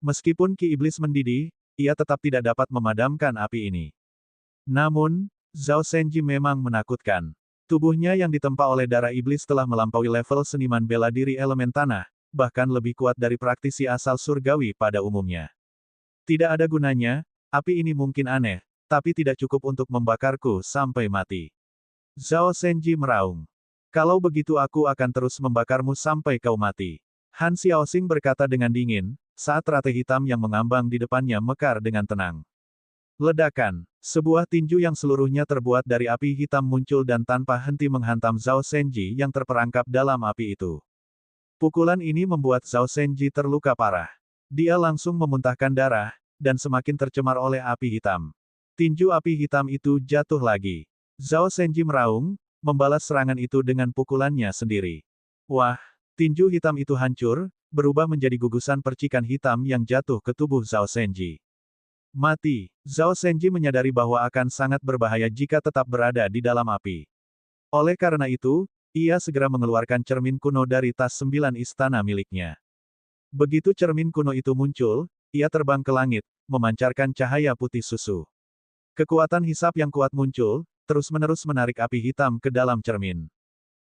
Meskipun ki iblis mendidih, ia tetap tidak dapat memadamkan api ini. Namun, Zhao Senji memang menakutkan. Tubuhnya yang ditempa oleh darah iblis telah melampaui level seniman bela diri elemen tanah, bahkan lebih kuat dari praktisi asal surgawi pada umumnya. Tidak ada gunanya, api ini mungkin aneh, tapi tidak cukup untuk membakarku sampai mati. Zhao Senji meraung. Kalau begitu aku akan terus membakarmu sampai kau mati. Han Xiaoxing berkata dengan dingin, saat teratai hitam yang mengambang di depannya mekar dengan tenang. Ledakan. Sebuah tinju yang seluruhnya terbuat dari api hitam muncul dan tanpa henti menghantam Zhao Senji yang terperangkap dalam api itu. Pukulan ini membuat Zhao Senji terluka parah. Dia langsung memuntahkan darah, dan semakin tercemar oleh api hitam. Tinju api hitam itu jatuh lagi. Zhao Senji meraung, membalas serangan itu dengan pukulannya sendiri. Wah, tinju hitam itu hancur, berubah menjadi gugusan percikan hitam yang jatuh ke tubuh Zhao Senji. Mati. Zhao Senji menyadari bahwa akan sangat berbahaya jika tetap berada di dalam api. Oleh karena itu, ia segera mengeluarkan cermin kuno dari tas 9 istana miliknya. Begitu cermin kuno itu muncul, ia terbang ke langit, memancarkan cahaya putih susu. Kekuatan hisap yang kuat muncul, terus-menerus menarik api hitam ke dalam cermin.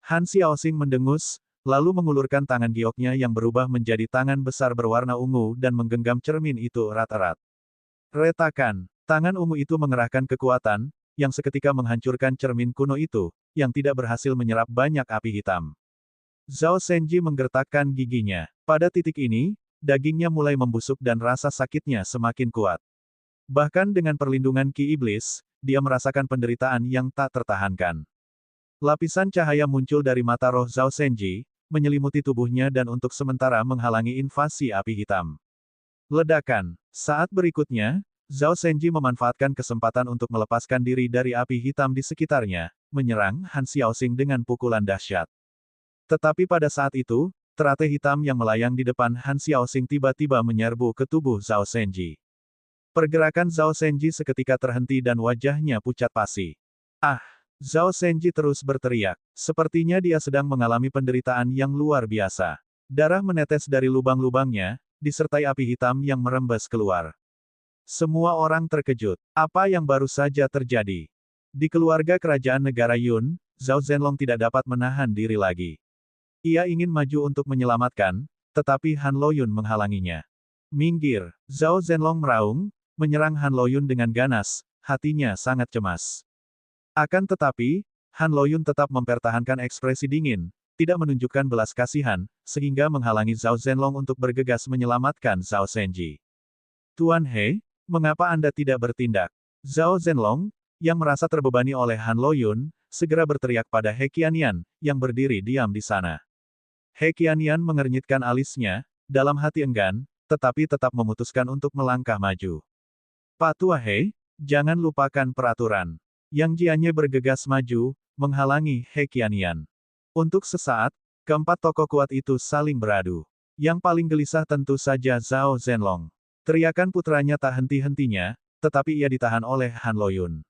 Han Xiaoxing mendengus, lalu mengulurkan tangan gioknya yang berubah menjadi tangan besar berwarna ungu dan menggenggam cermin itu erat-erat. Retakan. Tangan ungu itu mengerahkan kekuatan, yang seketika menghancurkan cermin kuno itu, yang tidak berhasil menyerap banyak api hitam. Zhao Senji menggertakkan giginya. Pada titik ini, dagingnya mulai membusuk dan rasa sakitnya semakin kuat. Bahkan dengan perlindungan ki iblis, dia merasakan penderitaan yang tak tertahankan. Lapisan cahaya muncul dari mata roh Zhao Senji, menyelimuti tubuhnya dan untuk sementara menghalangi invasi api hitam. Ledakan. Saat berikutnya, Zhao Senji memanfaatkan kesempatan untuk melepaskan diri dari api hitam di sekitarnya, menyerang Han Xiaoxing dengan pukulan dahsyat. Tetapi pada saat itu, teratai hitam yang melayang di depan Han Xiaoxing tiba-tiba menyerbu ke tubuh Zhao Senji. Pergerakan Zhao Senji seketika terhenti dan wajahnya pucat pasi. Ah! Zhao Senji terus berteriak. Sepertinya dia sedang mengalami penderitaan yang luar biasa. Darah menetes dari lubang-lubangnya, disertai api hitam yang merembes keluar. Semua orang terkejut. Apa yang baru saja terjadi? Di keluarga kerajaan negara Yun, Zhao Zhenlong tidak dapat menahan diri lagi. Ia ingin maju untuk menyelamatkan, tetapi Han Loyun menghalanginya. Minggir. Zhao Zhenlong meraung, menyerang Han Loyun dengan ganas, hatinya sangat cemas. Akan tetapi, Han Loyun tetap mempertahankan ekspresi dingin, tidak menunjukkan belas kasihan, sehingga menghalangi Zhao Zhenlong untuk bergegas menyelamatkan Zhao Senji. Tuan He, mengapa Anda tidak bertindak? Zhao Zhenlong, yang merasa terbebani oleh Han Loyun, segera berteriak pada He Qianyan, yang berdiri diam di sana. He Qianyan mengernyitkan alisnya, dalam hati enggan, tetapi tetap memutuskan untuk melangkah maju. Pak Tua He, jangan lupakan peraturan. Yang Jianye bergegas maju, menghalangi He Qianyan. Untuk sesaat, keempat tokoh kuat itu saling beradu. Yang paling gelisah tentu saja Zhao Zhenlong. Teriakan putranya tak henti-hentinya, tetapi ia ditahan oleh Han Loyun.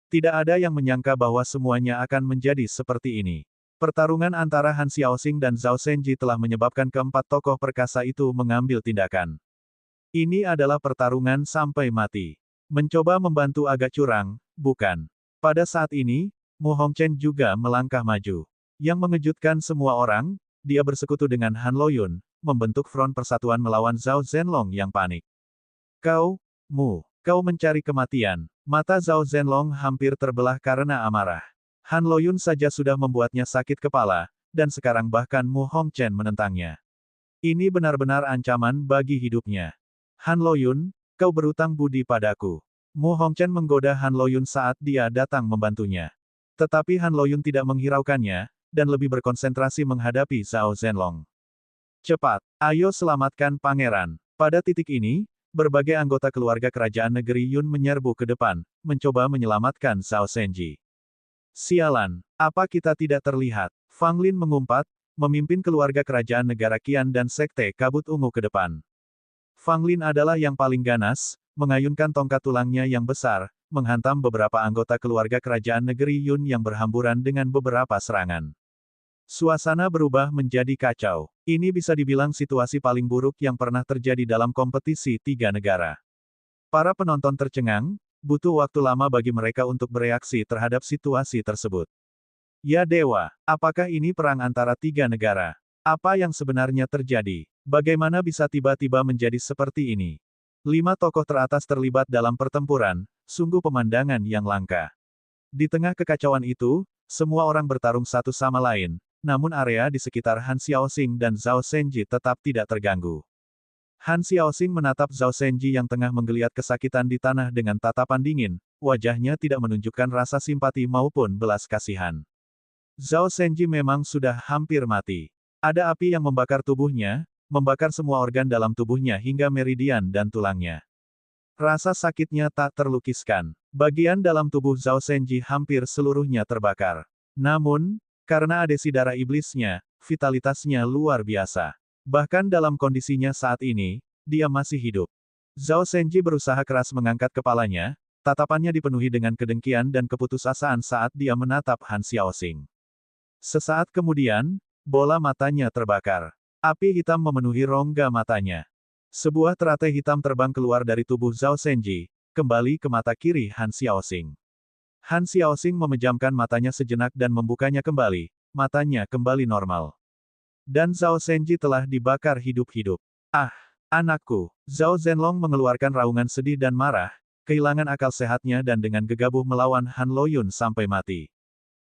Tidak ada yang menyangka bahwa semuanya akan menjadi seperti ini. Pertarungan antara Han Xiaoxing dan Zhao Senji telah menyebabkan keempat tokoh perkasa itu mengambil tindakan. Ini adalah pertarungan sampai mati. Mencoba membantu agak curang, bukan? Pada saat ini, Mu Hongchen juga melangkah maju. Yang mengejutkan semua orang, dia bersekutu dengan Han Loyun, membentuk front persatuan melawan Zhao Zhenlong yang panik. Kau mencari kematian. Mata Zhao Zhenlong hampir terbelah karena amarah. Han Loyun saja sudah membuatnya sakit kepala, dan sekarang bahkan Mu Hongchen menentangnya. Ini benar-benar ancaman bagi hidupnya. Han Loyun, kau berutang budi padaku. Mu Hongchen menggoda Han Loyun saat dia datang membantunya. Tetapi Han Loyun tidak menghiraukannya, dan lebih berkonsentrasi menghadapi Zhao Zhenlong. Cepat, ayo selamatkan pangeran. Pada titik ini, berbagai anggota keluarga kerajaan negeri Yun menyerbu ke depan, mencoba menyelamatkan Zhao Senji. Sialan, apa kita tidak terlihat? Fang Lin mengumpat, memimpin keluarga kerajaan negara Qian dan Sekte Kabut Ungu ke depan. Fang Lin adalah yang paling ganas, mengayunkan tongkat tulangnya yang besar, menghantam beberapa anggota keluarga kerajaan negeri Yun yang berhamburan dengan beberapa serangan. Suasana berubah menjadi kacau. Ini bisa dibilang situasi paling buruk yang pernah terjadi dalam kompetisi tiga negara. Para penonton tercengang, butuh waktu lama bagi mereka untuk bereaksi terhadap situasi tersebut. Ya dewa, apakah ini perang antara tiga negara? Apa yang sebenarnya terjadi? Bagaimana bisa tiba-tiba menjadi seperti ini? 5 tokoh teratas terlibat dalam pertempuran, sungguh pemandangan yang langka. Di tengah kekacauan itu, semua orang bertarung satu sama lain, namun area di sekitar Han Xiaoxing dan Zhao Senji tetap tidak terganggu. Han Xiaoxing menatap Zhao Senji yang tengah menggeliat kesakitan di tanah dengan tatapan dingin, wajahnya tidak menunjukkan rasa simpati maupun belas kasihan. Zhao Senji memang sudah hampir mati. Ada api yang membakar tubuhnya, membakar semua organ dalam tubuhnya hingga meridian dan tulangnya. Rasa sakitnya tak terlukiskan. Bagian dalam tubuh Zhao Senji hampir seluruhnya terbakar. Namun, karena adesi darah iblisnya, vitalitasnya luar biasa. Bahkan dalam kondisinya saat ini, dia masih hidup. Zhao Senji berusaha keras mengangkat kepalanya, tatapannya dipenuhi dengan kedengkian dan keputusasaan saat dia menatap Han Xiaoxing. Sesaat kemudian, bola matanya terbakar. Api hitam memenuhi rongga matanya. Sebuah teratai hitam terbang keluar dari tubuh Zhao Senji, kembali ke mata kiri Han Xiaoxing. Han Xiaoxing memejamkan matanya sejenak dan membukanya kembali, matanya kembali normal. Dan Zhao Senji telah dibakar hidup-hidup. Ah, anakku! Zhao Zhenlong mengeluarkan raungan sedih dan marah, kehilangan akal sehatnya dan dengan gegabah melawan Han Loyun sampai mati.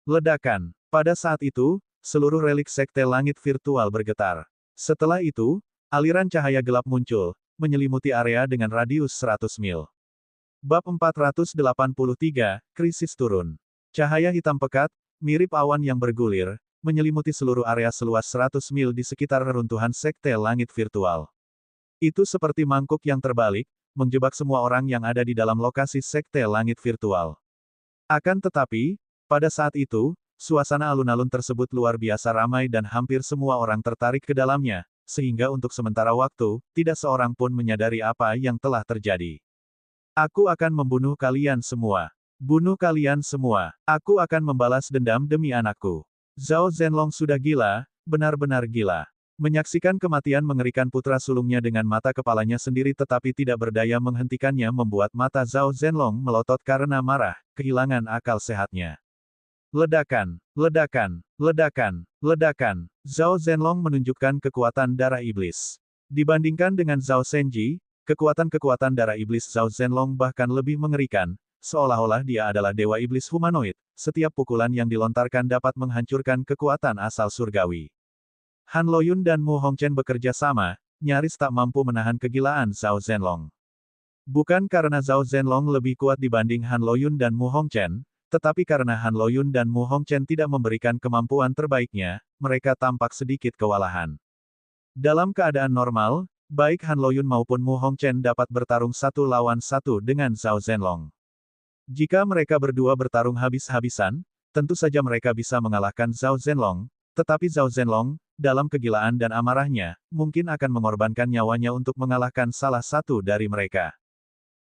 Ledakan. Pada saat itu, seluruh relik sekte langit virtual bergetar. Setelah itu, aliran cahaya gelap muncul, menyelimuti area dengan radius 100 mil. Bab 483, Krisis Turun. Cahaya hitam pekat, mirip awan yang bergulir, menyelimuti seluruh area seluas 100 mil di sekitar reruntuhan sekte langit virtual. Itu seperti mangkuk yang terbalik, menjebak semua orang yang ada di dalam lokasi sekte langit virtual. Akan tetapi, pada saat itu, suasana alun-alun tersebut luar biasa ramai dan hampir semua orang tertarik ke dalamnya, sehingga untuk sementara waktu, tidak seorang pun menyadari apa yang telah terjadi. Aku akan membunuh kalian semua. Bunuh kalian semua. Aku akan membalas dendam demi anakku. Zhao Zhenlong sudah gila, benar-benar gila. Menyaksikan kematian mengerikan putra sulungnya dengan mata kepalanya sendiri tetapi tidak berdaya menghentikannya membuat mata Zhao Zhenlong melotot karena marah, kehilangan akal sehatnya. Ledakan, ledakan, ledakan, ledakan. Zhao Zhenlong menunjukkan kekuatan darah iblis. Dibandingkan dengan Zhao Senji, kekuatan-kekuatan darah iblis Zhao Zhenlong bahkan lebih mengerikan, seolah-olah dia adalah dewa iblis humanoid. Setiap pukulan yang dilontarkan dapat menghancurkan kekuatan asal surgawi. Han Loyun dan Mu Hongchen bekerja sama, nyaris tak mampu menahan kegilaan Zhao Zhenlong. Bukan karena Zhao Zhenlong lebih kuat dibanding Han Loyun dan Mu Hongchen, tetapi karena Han Loyun dan Mu Hongchen tidak memberikan kemampuan terbaiknya, mereka tampak sedikit kewalahan. Dalam keadaan normal, baik Han Loyun maupun Mu Hongchen dapat bertarung satu lawan satu dengan Zhao Zhenlong. Jika mereka berdua bertarung habis-habisan, tentu saja mereka bisa mengalahkan Zhao Zhenlong, tetapi Zhao Zhenlong, dalam kegilaan dan amarahnya, mungkin akan mengorbankan nyawanya untuk mengalahkan salah satu dari mereka.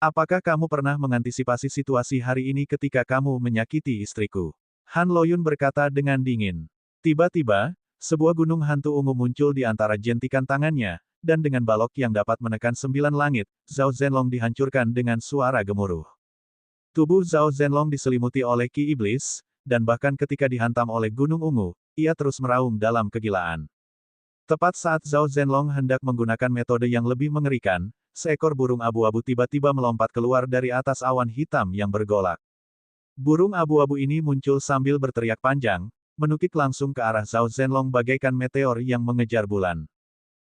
Apakah kamu pernah mengantisipasi situasi hari ini ketika kamu menyakiti istriku? Han Loyun berkata dengan dingin. Tiba-tiba, sebuah gunung hantu ungu muncul di antara jentikan tangannya, dan dengan balok yang dapat menekan 9 langit, Zhao Zhenlong dihancurkan dengan suara gemuruh. Tubuh Zhao Zhenlong diselimuti oleh ki iblis, dan bahkan ketika dihantam oleh gunung ungu, ia terus meraung dalam kegilaan. Tepat saat Zhao Zhenlong hendak menggunakan metode yang lebih mengerikan, seekor burung abu-abu tiba-tiba melompat keluar dari atas awan hitam yang bergolak. Burung abu-abu ini muncul sambil berteriak panjang, menukik langsung ke arah Zhao Zhenlong bagaikan meteor yang mengejar bulan.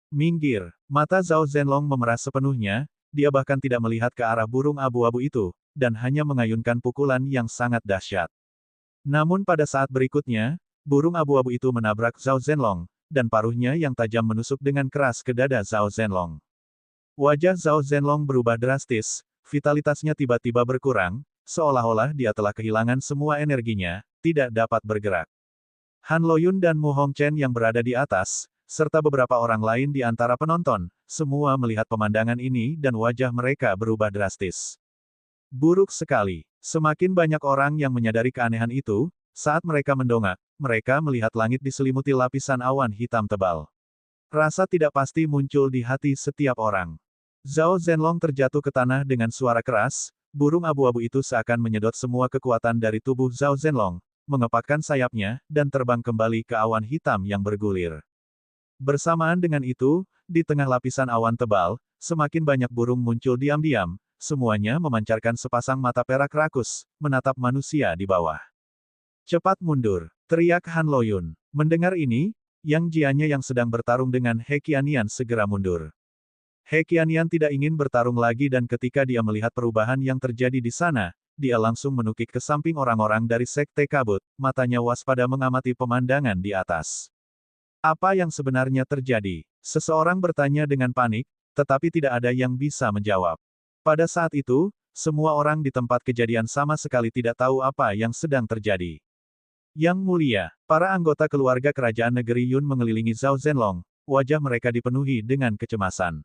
Minggir! Mata Zhao Zhenlong memerah sepenuhnya, dia bahkan tidak melihat ke arah burung abu-abu itu, dan hanya mengayunkan pukulan yang sangat dahsyat. Namun pada saat berikutnya, burung abu-abu itu menabrak Zhao Zhenlong, dan paruhnya yang tajam menusuk dengan keras ke dada Zhao Zhenlong. Wajah Zhao Zhenlong berubah drastis, vitalitasnya tiba-tiba berkurang, seolah-olah dia telah kehilangan semua energinya, tidak dapat bergerak. Han Loyun dan Mu Hongchen yang berada di atas, serta beberapa orang lain di antara penonton, semua melihat pemandangan ini dan wajah mereka berubah drastis. Buruk sekali. Semakin banyak orang yang menyadari keanehan itu, saat mereka mendongak, mereka melihat langit diselimuti lapisan awan hitam tebal. Rasa tidak pasti muncul di hati setiap orang. Zhao Zhenlong terjatuh ke tanah dengan suara keras, burung abu-abu itu seakan menyedot semua kekuatan dari tubuh Zhao Zhenlong, mengepakkan sayapnya, dan terbang kembali ke awan hitam yang bergulir. Bersamaan dengan itu, di tengah lapisan awan tebal, semakin banyak burung muncul diam-diam, semuanya memancarkan sepasang mata perak rakus, menatap manusia di bawah. Cepat mundur, teriak Han Loyun. Mendengar ini, Yang Jianya yang sedang bertarung dengan He Qiannian segera mundur. He Qiannian tidak ingin bertarung lagi dan ketika dia melihat perubahan yang terjadi di sana, dia langsung menukik ke samping orang-orang dari Sekte Kabut, matanya waspada mengamati pemandangan di atas. Apa yang sebenarnya terjadi? Seseorang bertanya dengan panik, tetapi tidak ada yang bisa menjawab. Pada saat itu, semua orang di tempat kejadian sama sekali tidak tahu apa yang sedang terjadi. Yang mulia, para anggota keluarga kerajaan negeri Yun mengelilingi Zhao Zhenlong, wajah mereka dipenuhi dengan kecemasan.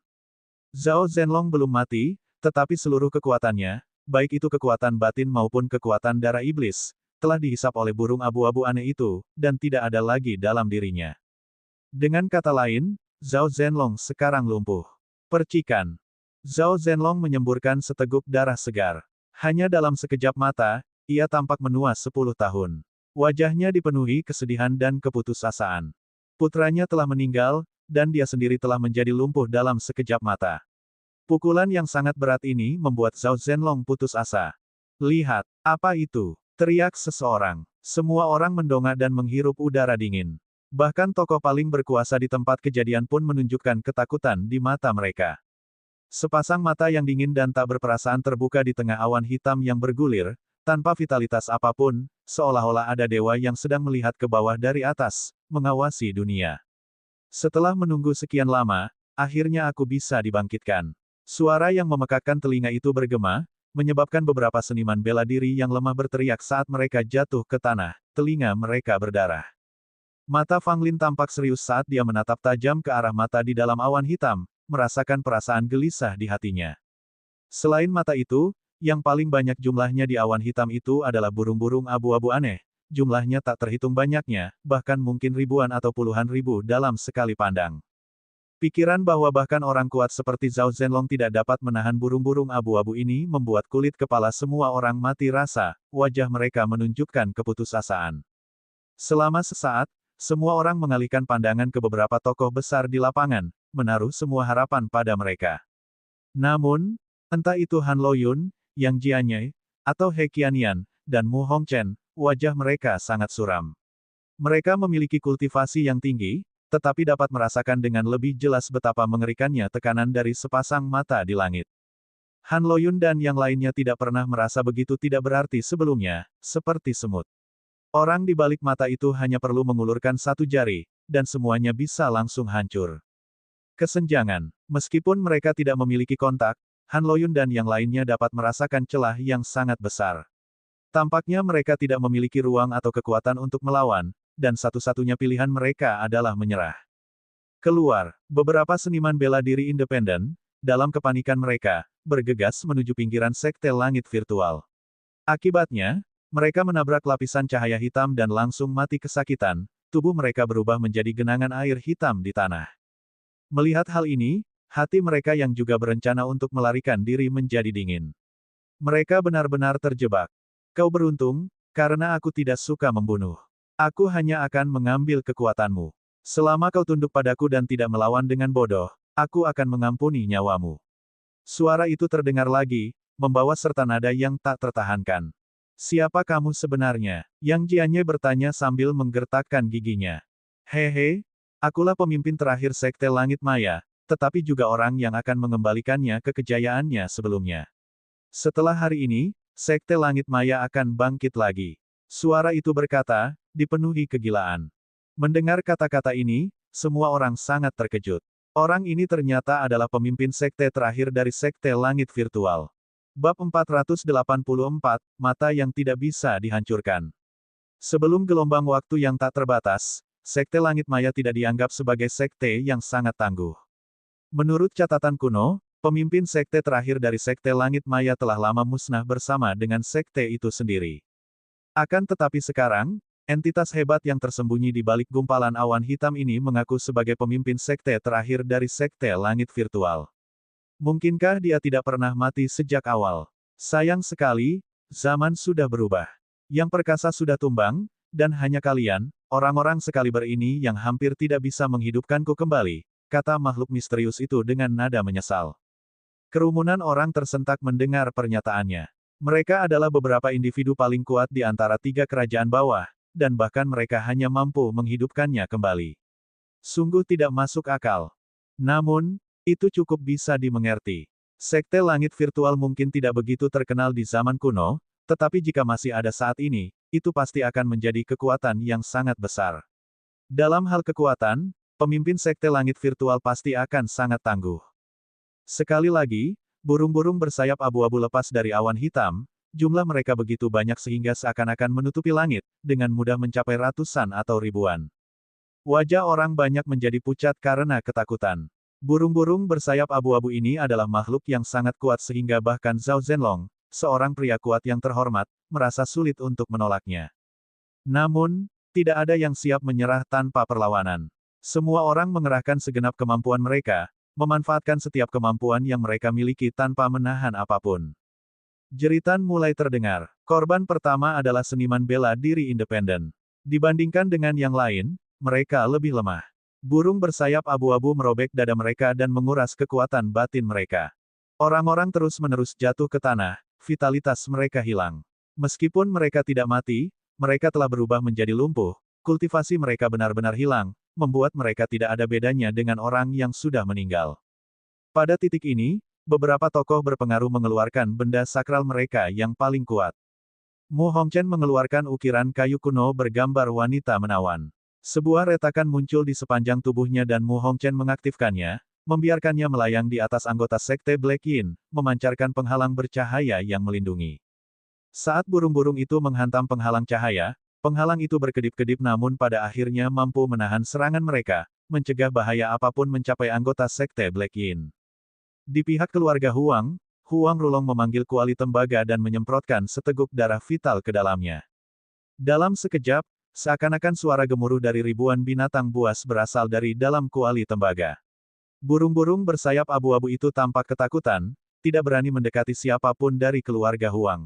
Zhao Zhenlong belum mati, tetapi seluruh kekuatannya, baik itu kekuatan batin maupun kekuatan darah iblis, telah dihisap oleh burung abu-abu aneh itu, dan tidak ada lagi dalam dirinya. Dengan kata lain, Zhao Zhenlong sekarang lumpuh. Percikan. Zhao Zhenlong menyemburkan seteguk darah segar. Hanya dalam sekejap mata, ia tampak menua 10 tahun. Wajahnya dipenuhi kesedihan dan keputusasaan. Putranya telah meninggal, dan dia sendiri telah menjadi lumpuh dalam sekejap mata. Pukulan yang sangat berat ini membuat Zhao Zhenlong putus asa. Lihat, apa itu? Teriak seseorang. Semua orang mendongak dan menghirup udara dingin. Bahkan tokoh paling berkuasa di tempat kejadian pun menunjukkan ketakutan di mata mereka. Sepasang mata yang dingin dan tak berperasaan terbuka di tengah awan hitam yang bergulir, tanpa vitalitas apapun, seolah-olah ada dewa yang sedang melihat ke bawah dari atas, mengawasi dunia. Setelah menunggu sekian lama, akhirnya aku bisa dibangkitkan. Suara yang memekakkan telinga itu bergema, menyebabkan beberapa seniman bela diri yang lemah berteriak saat mereka jatuh ke tanah, telinga mereka berdarah. Mata Fang Lin tampak serius saat dia menatap tajam ke arah mata di dalam awan hitam, merasakan perasaan gelisah di hatinya. Selain mata itu, yang paling banyak jumlahnya di awan hitam itu adalah burung-burung abu-abu aneh. Jumlahnya tak terhitung banyaknya, bahkan mungkin ribuan atau puluhan ribu dalam sekali pandang. Pikiran bahwa bahkan orang kuat seperti Zhao Zhenlong tidak dapat menahan burung-burung abu-abu ini membuat kulit kepala semua orang mati rasa, wajah mereka menunjukkan keputusasaan. Selama sesaat, semua orang mengalihkan pandangan ke beberapa tokoh besar di lapangan, menaruh semua harapan pada mereka. Namun, entah itu Han Loyun, Yang Jianye, atau He Qiannian, dan Mu Hongchen, wajah mereka sangat suram. Mereka memiliki kultivasi yang tinggi, tetapi dapat merasakan dengan lebih jelas betapa mengerikannya tekanan dari sepasang mata di langit. Han Loyun dan yang lainnya tidak pernah merasa begitu tidak berarti sebelumnya, seperti semut. Orang di balik mata itu hanya perlu mengulurkan satu jari, dan semuanya bisa langsung hancur. Kesenjangan. Meskipun mereka tidak memiliki kontak, Han Loyun dan yang lainnya dapat merasakan celah yang sangat besar. Tampaknya mereka tidak memiliki ruang atau kekuatan untuk melawan, dan satu-satunya pilihan mereka adalah menyerah. Keluar, beberapa seniman bela diri independen, dalam kepanikan mereka, bergegas menuju pinggiran sekte langit virtual. Akibatnya, mereka menabrak lapisan cahaya hitam dan langsung mati kesakitan, tubuh mereka berubah menjadi genangan air hitam di tanah. Melihat hal ini, hati mereka yang juga berencana untuk melarikan diri menjadi dingin. Mereka benar-benar terjebak. Kau beruntung, karena aku tidak suka membunuh. Aku hanya akan mengambil kekuatanmu. Selama kau tunduk padaku dan tidak melawan dengan bodoh, aku akan mengampuni nyawamu. Suara itu terdengar lagi, membawa serta nada yang tak tertahankan. Siapa kamu sebenarnya? Yang Jianye bertanya sambil menggertakkan giginya. Hehe, akulah pemimpin terakhir Sekte Langit Maya, tetapi juga orang yang akan mengembalikannya ke kejayaannya sebelumnya. Setelah hari ini, Sekte Langit Maya akan bangkit lagi. Suara itu berkata, dipenuhi kegilaan. Mendengar kata-kata ini, semua orang sangat terkejut. Orang ini ternyata adalah pemimpin sekte terakhir dari Sekte Langit Virtual. Bab 484, Mata yang tidak bisa dihancurkan. Sebelum gelombang waktu yang tak terbatas, Sekte Langit Maya tidak dianggap sebagai sekte yang sangat tangguh. Menurut catatan kuno, pemimpin sekte terakhir dari Sekte Langit Maya telah lama musnah bersama dengan sekte itu sendiri. Akan tetapi sekarang, entitas hebat yang tersembunyi di balik gumpalan awan hitam ini mengaku sebagai pemimpin sekte terakhir dari Sekte Langit Virtual. Mungkinkah dia tidak pernah mati sejak awal? Sayang sekali, zaman sudah berubah. Yang perkasa sudah tumbang, dan hanya kalian, orang-orang sekaliber ini yang hampir tidak bisa menghidupkanku kembali, kata makhluk misterius itu dengan nada menyesal. Kerumunan orang tersentak mendengar pernyataannya. Mereka adalah beberapa individu paling kuat di antara tiga kerajaan bawah, dan bahkan mereka hanya mampu menghidupkannya kembali. Sungguh tidak masuk akal. Namun, itu cukup bisa dimengerti. Sekte Langit Virtual mungkin tidak begitu terkenal di zaman kuno, tetapi jika masih ada saat ini, itu pasti akan menjadi kekuatan yang sangat besar. Dalam hal kekuatan, pemimpin Sekte Langit Virtual pasti akan sangat tangguh. Sekali lagi, burung-burung bersayap abu-abu lepas dari awan hitam, jumlah mereka begitu banyak sehingga seakan-akan menutupi langit, dengan mudah mencapai ratusan atau ribuan. Wajah orang banyak menjadi pucat karena ketakutan. Burung-burung bersayap abu-abu ini adalah makhluk yang sangat kuat sehingga bahkan Zhao Zhenlong, seorang pria kuat yang terhormat, merasa sulit untuk menolaknya. Namun, tidak ada yang siap menyerah tanpa perlawanan. Semua orang mengerahkan segenap kemampuan mereka, memanfaatkan setiap kemampuan yang mereka miliki tanpa menahan apapun. Jeritan mulai terdengar. Korban pertama adalah seniman bela diri independen. Dibandingkan dengan yang lain, mereka lebih lemah. Burung bersayap abu-abu merobek dada mereka dan menguras kekuatan batin mereka. Orang-orang terus-menerus jatuh ke tanah, vitalitas mereka hilang. Meskipun mereka tidak mati, mereka telah berubah menjadi lumpuh, kultivasi mereka benar-benar hilang, membuat mereka tidak ada bedanya dengan orang yang sudah meninggal. Pada titik ini, beberapa tokoh berpengaruh mengeluarkan benda sakral mereka yang paling kuat. Mu Hongchen mengeluarkan ukiran kayu kuno bergambar wanita menawan. Sebuah retakan muncul di sepanjang tubuhnya dan Mu Hongchen mengaktifkannya, membiarkannya melayang di atas anggota sekte Black Yin, memancarkan penghalang bercahaya yang melindungi. Saat burung-burung itu menghantam penghalang cahaya, penghalang itu berkedip-kedip namun pada akhirnya mampu menahan serangan mereka, mencegah bahaya apapun mencapai anggota sekte Black Yin. Di pihak keluarga Huang, Huang Rulong memanggil kuali tembaga dan menyemprotkan seteguk darah vital ke dalamnya. Dalam sekejap, seakan-akan suara gemuruh dari ribuan binatang buas berasal dari dalam kuali tembaga. Burung-burung bersayap abu-abu itu tampak ketakutan, tidak berani mendekati siapapun dari keluarga Huang.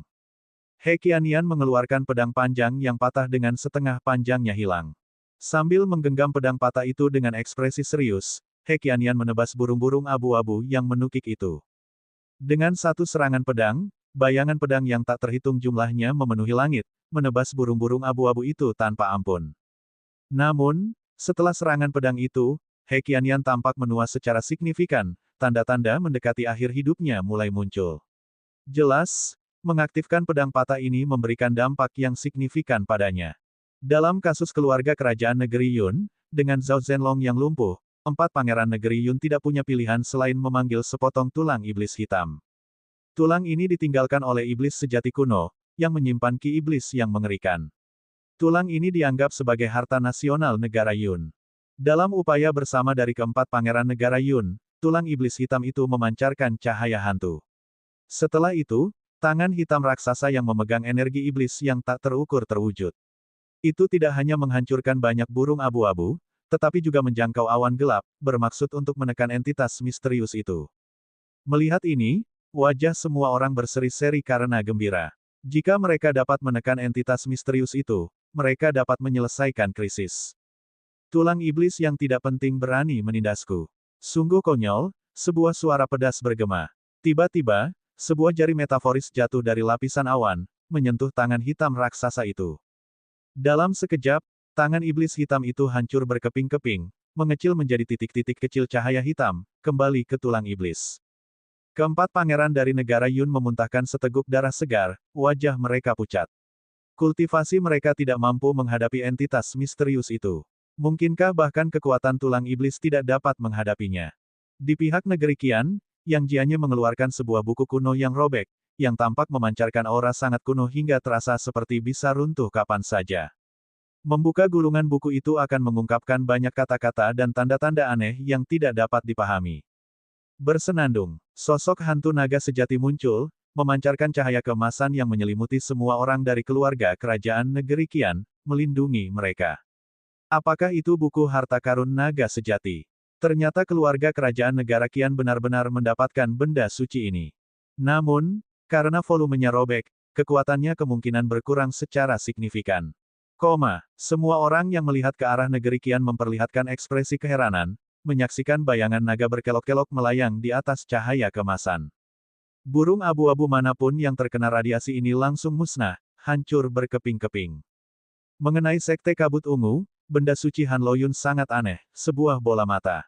He Qiannian mengeluarkan pedang panjang yang patah dengan setengah panjangnya hilang. Sambil menggenggam pedang patah itu dengan ekspresi serius, He Qiannian menebas burung-burung abu-abu yang menukik itu. Dengan satu serangan pedang, bayangan pedang yang tak terhitung jumlahnya memenuhi langit, menebas burung-burung abu-abu itu tanpa ampun. Namun, setelah serangan pedang itu, He Qianyan tampak menua secara signifikan, tanda-tanda mendekati akhir hidupnya mulai muncul. Jelas, mengaktifkan pedang patah ini memberikan dampak yang signifikan padanya. Dalam kasus keluarga kerajaan negeri Yun, dengan Zhao Zhenlong yang lumpuh, 4 pangeran negeri Yun tidak punya pilihan selain memanggil sepotong tulang iblis hitam. Tulang ini ditinggalkan oleh iblis sejati kuno, yang menyimpan ki iblis yang mengerikan. Tulang ini dianggap sebagai harta nasional negara Yun. Dalam upaya bersama dari keempat pangeran negara Yun, tulang iblis hitam itu memancarkan cahaya hantu. Setelah itu, tangan hitam raksasa yang memegang energi iblis yang tak terukur terwujud. Itu tidak hanya menghancurkan banyak burung abu-abu, tetapi juga menjangkau awan gelap, bermaksud untuk menekan entitas misterius itu. Melihat ini, wajah semua orang berseri-seri karena gembira. Jika mereka dapat menekan entitas misterius itu, mereka dapat menyelesaikan krisis. Tulang iblis yang tidak penting berani menindasku. Sungguh konyol, sebuah suara pedas bergema. Tiba-tiba, sebuah jari metaforis jatuh dari lapisan awan, menyentuh tangan hitam raksasa itu. Dalam sekejap, tangan iblis hitam itu hancur berkeping-keping, mengecil menjadi titik-titik kecil cahaya hitam, kembali ke tulang iblis. Keempat pangeran dari negara Yun memuntahkan seteguk darah segar, wajah mereka pucat. Kultivasi mereka tidak mampu menghadapi entitas misterius itu. Mungkinkah bahkan kekuatan tulang iblis tidak dapat menghadapinya? Di pihak negeri Qian, Yang Jianye mengeluarkan sebuah buku kuno yang robek, yang tampak memancarkan aura sangat kuno hingga terasa seperti bisa runtuh kapan saja. Membuka gulungan buku itu akan mengungkapkan banyak kata-kata dan tanda-tanda aneh yang tidak dapat dipahami. Bersenandung, sosok hantu naga sejati muncul, memancarkan cahaya keemasan yang menyelimuti semua orang dari keluarga kerajaan negeri Qian, melindungi mereka. Apakah itu buku harta karun naga sejati? Ternyata keluarga kerajaan negara Qian benar-benar mendapatkan benda suci ini. Namun, karena volumenya robek, kekuatannya kemungkinan berkurang secara signifikan. Semua orang yang melihat ke arah negeri Qian memperlihatkan ekspresi keheranan, menyaksikan bayangan naga berkelok-kelok melayang di atas cahaya kemasan. Burung abu-abu manapun yang terkena radiasi ini langsung musnah, hancur berkeping-keping. Mengenai Sekte Kabut Ungu, benda suci Han Loyun sangat aneh, sebuah bola mata.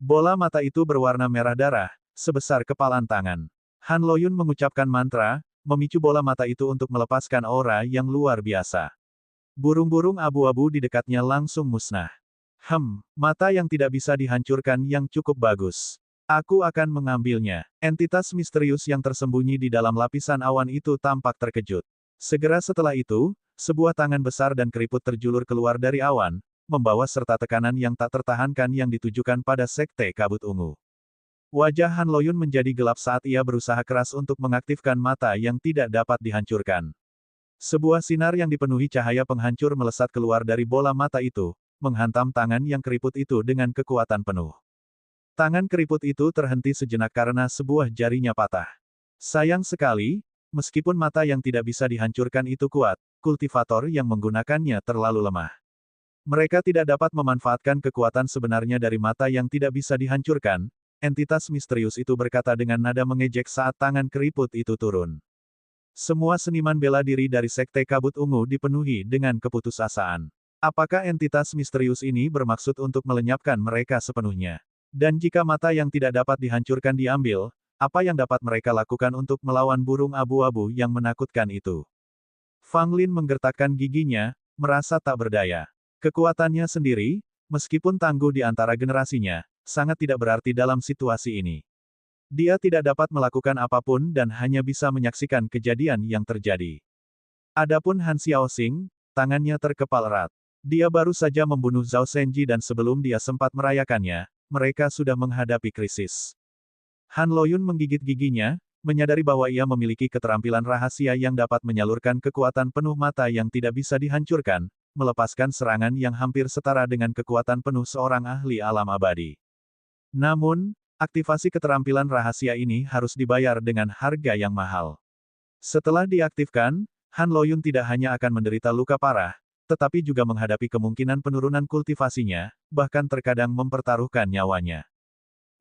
Bola mata itu berwarna merah darah, sebesar kepalan tangan. Han Loyun mengucapkan mantra, memicu bola mata itu untuk melepaskan aura yang luar biasa. Burung-burung abu-abu di dekatnya langsung musnah. Mata yang tidak bisa dihancurkan yang cukup bagus. Aku akan mengambilnya. Entitas misterius yang tersembunyi di dalam lapisan awan itu tampak terkejut. Segera setelah itu, sebuah tangan besar dan keriput terjulur keluar dari awan, membawa serta tekanan yang tak tertahankan yang ditujukan pada Sekte Kabut Ungu. Wajah Han Loyun menjadi gelap saat ia berusaha keras untuk mengaktifkan mata yang tidak dapat dihancurkan. Sebuah sinar yang dipenuhi cahaya penghancur melesat keluar dari bola mata itu, menghantam tangan yang keriput itu dengan kekuatan penuh. Tangan keriput itu terhenti sejenak karena sebuah jarinya patah. Sayang sekali, meskipun mata yang tidak bisa dihancurkan itu kuat, kultivator yang menggunakannya terlalu lemah. Mereka tidak dapat memanfaatkan kekuatan sebenarnya dari mata yang tidak bisa dihancurkan, entitas misterius itu berkata dengan nada mengejek saat tangan keriput itu turun. Semua seniman bela diri dari Sekte Kabut Ungu dipenuhi dengan keputusasaan. Apakah entitas misterius ini bermaksud untuk melenyapkan mereka sepenuhnya? Dan jika mata yang tidak dapat dihancurkan diambil, apa yang dapat mereka lakukan untuk melawan burung abu-abu yang menakutkan itu? Fang Lin menggertakkan giginya, merasa tak berdaya. Kekuatannya sendiri, meskipun tangguh di antara generasinya, sangat tidak berarti dalam situasi ini. Dia tidak dapat melakukan apapun dan hanya bisa menyaksikan kejadian yang terjadi. Adapun Han Xiaoxing, tangannya terkepal erat. Dia baru saja membunuh Zhao Senji dan sebelum dia sempat merayakannya, mereka sudah menghadapi krisis. Han Loyun menggigit giginya, menyadari bahwa ia memiliki keterampilan rahasia yang dapat menyalurkan kekuatan penuh mata yang tidak bisa dihancurkan, melepaskan serangan yang hampir setara dengan kekuatan penuh seorang ahli alam abadi. Namun, aktivasi keterampilan rahasia ini harus dibayar dengan harga yang mahal. Setelah diaktifkan, Han Loyun tidak hanya akan menderita luka parah, tetapi juga menghadapi kemungkinan penurunan kultivasinya, bahkan terkadang mempertaruhkan nyawanya.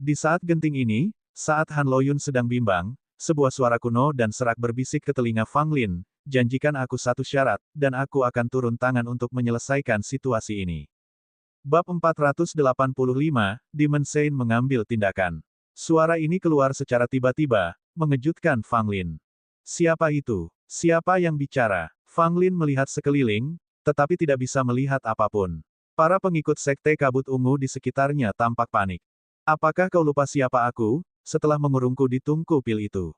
Di saat genting ini, saat Han Loyun sedang bimbang, sebuah suara kuno dan serak berbisik ke telinga Fang Lin, janjikan aku satu syarat, dan aku akan turun tangan untuk menyelesaikan situasi ini. Bab 485, Demon Saint mengambil tindakan. Suara ini keluar secara tiba-tiba, mengejutkan Fang Lin. Siapa itu? Siapa yang bicara? Fang Lin melihat sekeliling, tetapi tidak bisa melihat apapun. Para pengikut Sekte Kabut Ungu di sekitarnya tampak panik. Apakah kau lupa siapa aku, setelah mengurungku di tungku pil itu?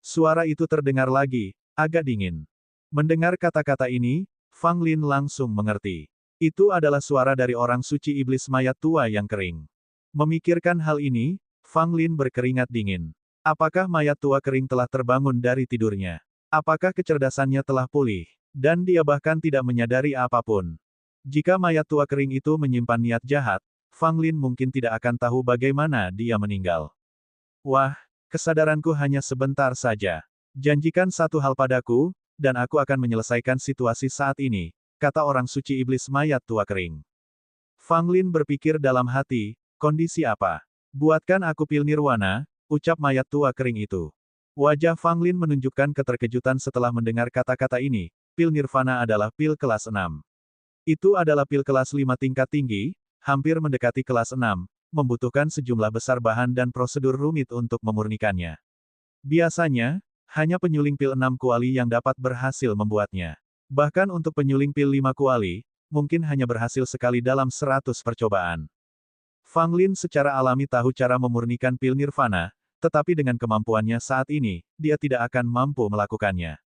Suara itu terdengar lagi, agak dingin. Mendengar kata-kata ini, Fang Lin langsung mengerti. Itu adalah suara dari orang suci iblis mayat tua yang kering. Memikirkan hal ini, Fang Lin berkeringat dingin. Apakah mayat tua kering telah terbangun dari tidurnya? Apakah kecerdasannya telah pulih? Dan dia bahkan tidak menyadari apapun. Jika mayat tua kering itu menyimpan niat jahat, Fang Lin mungkin tidak akan tahu bagaimana dia meninggal. Wah, kesadaranku hanya sebentar saja. Janjikan satu hal padaku, dan aku akan menyelesaikan situasi saat ini, kata orang suci iblis mayat tua kering. Fang Lin berpikir dalam hati, kondisi apa? Buatkan aku pil nirwana, ucap mayat tua kering itu. Wajah Fang Lin menunjukkan keterkejutan setelah mendengar kata-kata ini, pil nirvana adalah pil kelas 6. Itu adalah pil kelas 5 tingkat tinggi, hampir mendekati kelas 6, membutuhkan sejumlah besar bahan dan prosedur rumit untuk memurnikannya. Biasanya, hanya penyuling pil 6 kuali yang dapat berhasil membuatnya. Bahkan untuk penyuling pil 5 kuali, mungkin hanya berhasil sekali dalam 100 percobaan. Fang Lin secara alami tahu cara memurnikan pil nirvana, tetapi dengan kemampuannya saat ini, dia tidak akan mampu melakukannya.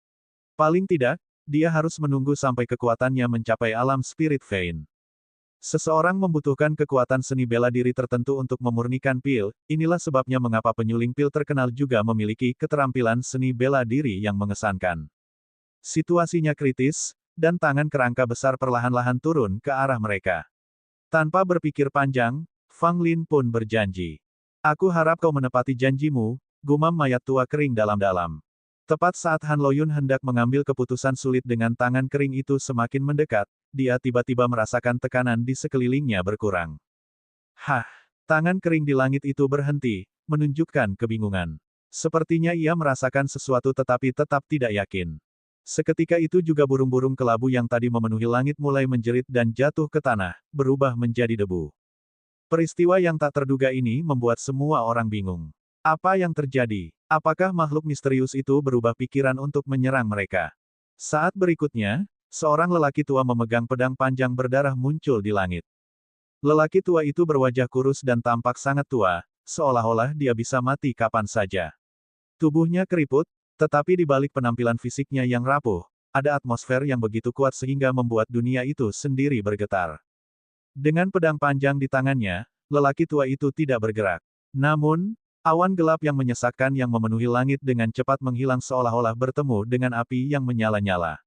Paling tidak, dia harus menunggu sampai kekuatannya mencapai alam spirit vein. Seseorang membutuhkan kekuatan seni bela diri tertentu untuk memurnikan pil, inilah sebabnya mengapa penyuling pil terkenal juga memiliki keterampilan seni bela diri yang mengesankan. Situasinya kritis, dan tangan kerangka besar perlahan-lahan turun ke arah mereka. Tanpa berpikir panjang, Fang Lin pun berjanji. Aku harap kau menepati janjimu, gumam mayat tua kering dalam-dalam. Tepat saat Han Loyun hendak mengambil keputusan sulit dengan tangan kering itu semakin mendekat, dia tiba-tiba merasakan tekanan di sekelilingnya berkurang. Hah! Tangan kering di langit itu berhenti, menunjukkan kebingungan. Sepertinya ia merasakan sesuatu tetapi tetap tidak yakin. Seketika itu juga burung-burung kelabu yang tadi memenuhi langit mulai menjerit dan jatuh ke tanah, berubah menjadi debu. Peristiwa yang tak terduga ini membuat semua orang bingung. Apa yang terjadi? Apakah makhluk misterius itu berubah pikiran untuk menyerang mereka? Saat berikutnya, seorang lelaki tua memegang pedang panjang berdarah muncul di langit. Lelaki tua itu berwajah kurus dan tampak sangat tua, seolah-olah dia bisa mati kapan saja. Tubuhnya keriput, tetapi di balik penampilan fisiknya yang rapuh, ada atmosfer yang begitu kuat sehingga membuat dunia itu sendiri bergetar. Dengan pedang panjang di tangannya, lelaki tua itu tidak bergerak. Namun, awan gelap yang menyesakkan yang memenuhi langit dengan cepat menghilang seolah-olah bertemu dengan api yang menyala-nyala.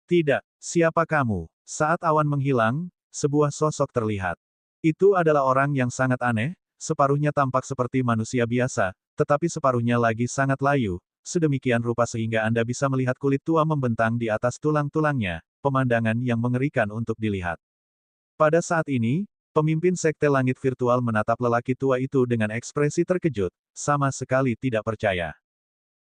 Tidak, siapa kamu? Saat awan menghilang, sebuah sosok terlihat. Itu adalah orang yang sangat aneh, separuhnya tampak seperti manusia biasa, tetapi separuhnya lagi sangat layu, sedemikian rupa sehingga Anda bisa melihat kulit tua membentang di atas tulang-tulangnya, pemandangan yang mengerikan untuk dilihat. Pada saat ini, pemimpin Sekte Langit Virtual menatap lelaki tua itu dengan ekspresi terkejut, sama sekali tidak percaya.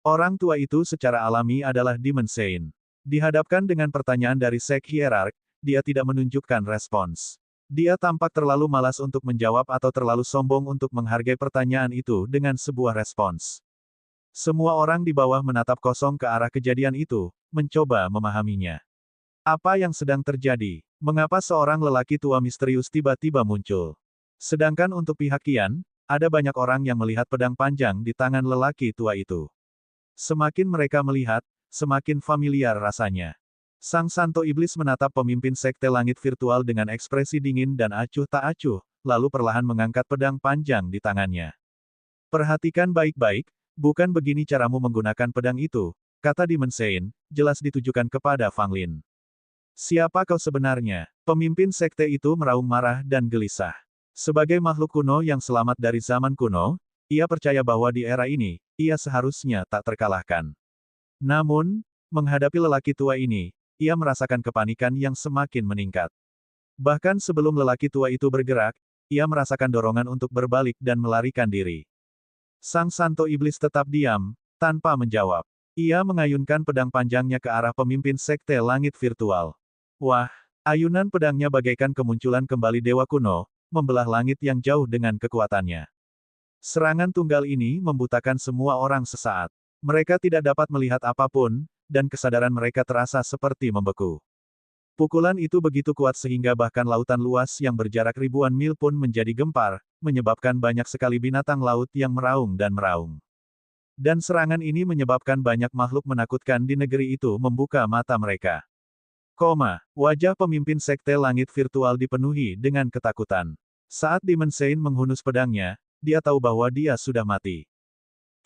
Orang tua itu secara alami adalah Demon Saint. Dihadapkan dengan pertanyaan dari Sek Hierarch, dia tidak menunjukkan respons. Dia tampak terlalu malas untuk menjawab atau terlalu sombong untuk menghargai pertanyaan itu dengan sebuah respons. Semua orang di bawah menatap kosong ke arah kejadian itu, mencoba memahaminya. Apa yang sedang terjadi? Mengapa seorang lelaki tua misterius tiba-tiba muncul? Sedangkan untuk pihak Qian, ada banyak orang yang melihat pedang panjang di tangan lelaki tua itu. Semakin mereka melihat, semakin familiar rasanya. Sang Santo Iblis menatap pemimpin Sekte Langit Virtual dengan ekspresi dingin dan acuh tak acuh, lalu perlahan mengangkat pedang panjang di tangannya. Perhatikan baik-baik, bukan begini caramu menggunakan pedang itu, kata Demon Saint, jelas ditujukan kepada Fang Lin. Siapa kau sebenarnya? Pemimpin sekte itu meraung marah dan gelisah. Sebagai makhluk kuno yang selamat dari zaman kuno, ia percaya bahwa di era ini, ia seharusnya tak terkalahkan. Namun, menghadapi lelaki tua ini, ia merasakan kepanikan yang semakin meningkat. Bahkan sebelum lelaki tua itu bergerak, ia merasakan dorongan untuk berbalik dan melarikan diri. Sang Santo Iblis tetap diam, tanpa menjawab. Ia mengayunkan pedang panjangnya ke arah pemimpin Sekte Langit Virtual. Wah, ayunan pedangnya bagaikan kemunculan kembali dewa kuno, membelah langit yang jauh dengan kekuatannya. Serangan tunggal ini membutakan semua orang sesaat. Mereka tidak dapat melihat apapun, dan kesadaran mereka terasa seperti membeku. Pukulan itu begitu kuat sehingga bahkan lautan luas yang berjarak ribuan mil pun menjadi gempar, menyebabkan banyak sekali binatang laut yang meraung dan meraung. Dan serangan ini menyebabkan banyak makhluk menakutkan di negeri itu membuka mata mereka. Wajah pemimpin Sekte Langit Virtual dipenuhi dengan ketakutan. Saat Demon Saint menghunus pedangnya, dia tahu bahwa dia sudah mati.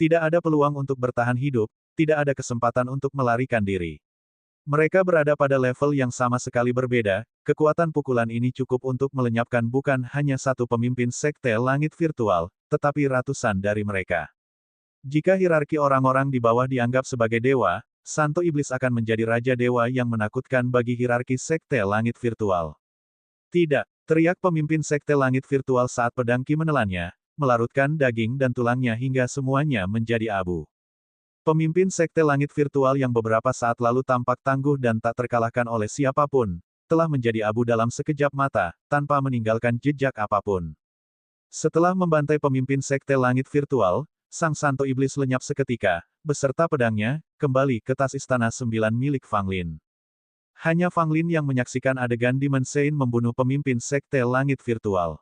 Tidak ada peluang untuk bertahan hidup, tidak ada kesempatan untuk melarikan diri. Mereka berada pada level yang sama sekali berbeda, kekuatan pukulan ini cukup untuk melenyapkan bukan hanya satu pemimpin Sekte Langit Virtual, tetapi ratusan dari mereka. Jika hierarki orang-orang di bawah dianggap sebagai dewa, Santo Iblis akan menjadi Raja Dewa yang menakutkan bagi hierarki Sekte Langit Virtual. Tidak, teriak pemimpin Sekte Langit Virtual saat pedang Ki menelannya, melarutkan daging dan tulangnya hingga semuanya menjadi abu. Pemimpin Sekte Langit Virtual yang beberapa saat lalu tampak tangguh dan tak terkalahkan oleh siapapun, telah menjadi abu dalam sekejap mata, tanpa meninggalkan jejak apapun. Setelah membantai pemimpin Sekte Langit Virtual, Sang Santo Iblis lenyap seketika, beserta pedangnya, kembali ke tas istana 9 milik Fang Lin. Hanya Fang Lin yang menyaksikan adegan Demon Saint membunuh pemimpin Sekte Langit Virtual.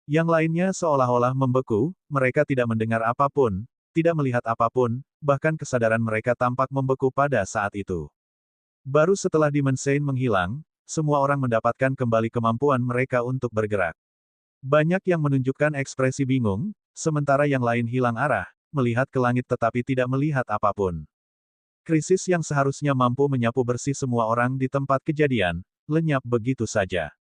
Yang lainnya seolah-olah membeku, mereka tidak mendengar apapun, tidak melihat apapun, bahkan kesadaran mereka tampak membeku pada saat itu. Baru setelah Demon Saint menghilang, semua orang mendapatkan kembali kemampuan mereka untuk bergerak. Banyak yang menunjukkan ekspresi bingung, sementara yang lain hilang arah, melihat ke langit tetapi tidak melihat apapun. Krisis yang seharusnya mampu menyapu bersih semua orang di tempat kejadian, lenyap begitu saja.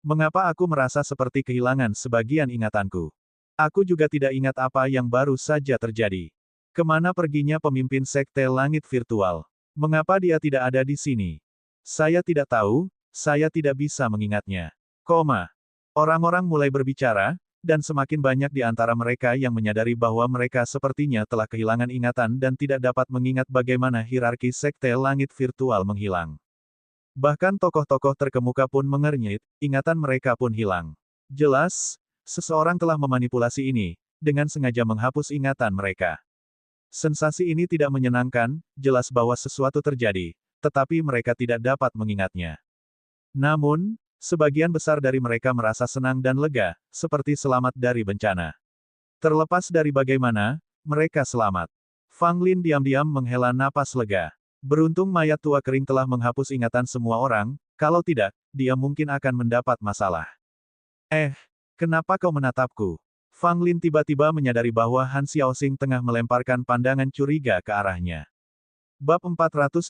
Mengapa aku merasa seperti kehilangan sebagian ingatanku? Aku juga tidak ingat apa yang baru saja terjadi. Kemana perginya pemimpin Sekte Langit Virtual? Mengapa dia tidak ada di sini? Saya tidak tahu, saya tidak bisa mengingatnya. Orang-orang mulai berbicara, dan semakin banyak di antara mereka yang menyadari bahwa mereka sepertinya telah kehilangan ingatan dan tidak dapat mengingat bagaimana hierarki Sekte Langit Virtual menghilang. Bahkan tokoh-tokoh terkemuka pun mengernyit, ingatan mereka pun hilang. Jelas, seseorang telah memanipulasi ini, dengan sengaja menghapus ingatan mereka. Sensasi ini tidak menyenangkan, jelas bahwa sesuatu terjadi, tetapi mereka tidak dapat mengingatnya. Namun, sebagian besar dari mereka merasa senang dan lega, seperti selamat dari bencana. Terlepas dari bagaimana, mereka selamat. Fang Lin diam-diam menghela napas lega. Beruntung mayat tua kering telah menghapus ingatan semua orang, kalau tidak, dia mungkin akan mendapat masalah. Kenapa kau menatapku? Fang Lin tiba-tiba menyadari bahwa Han Xiaoxing tengah melemparkan pandangan curiga ke arahnya. Bab 486,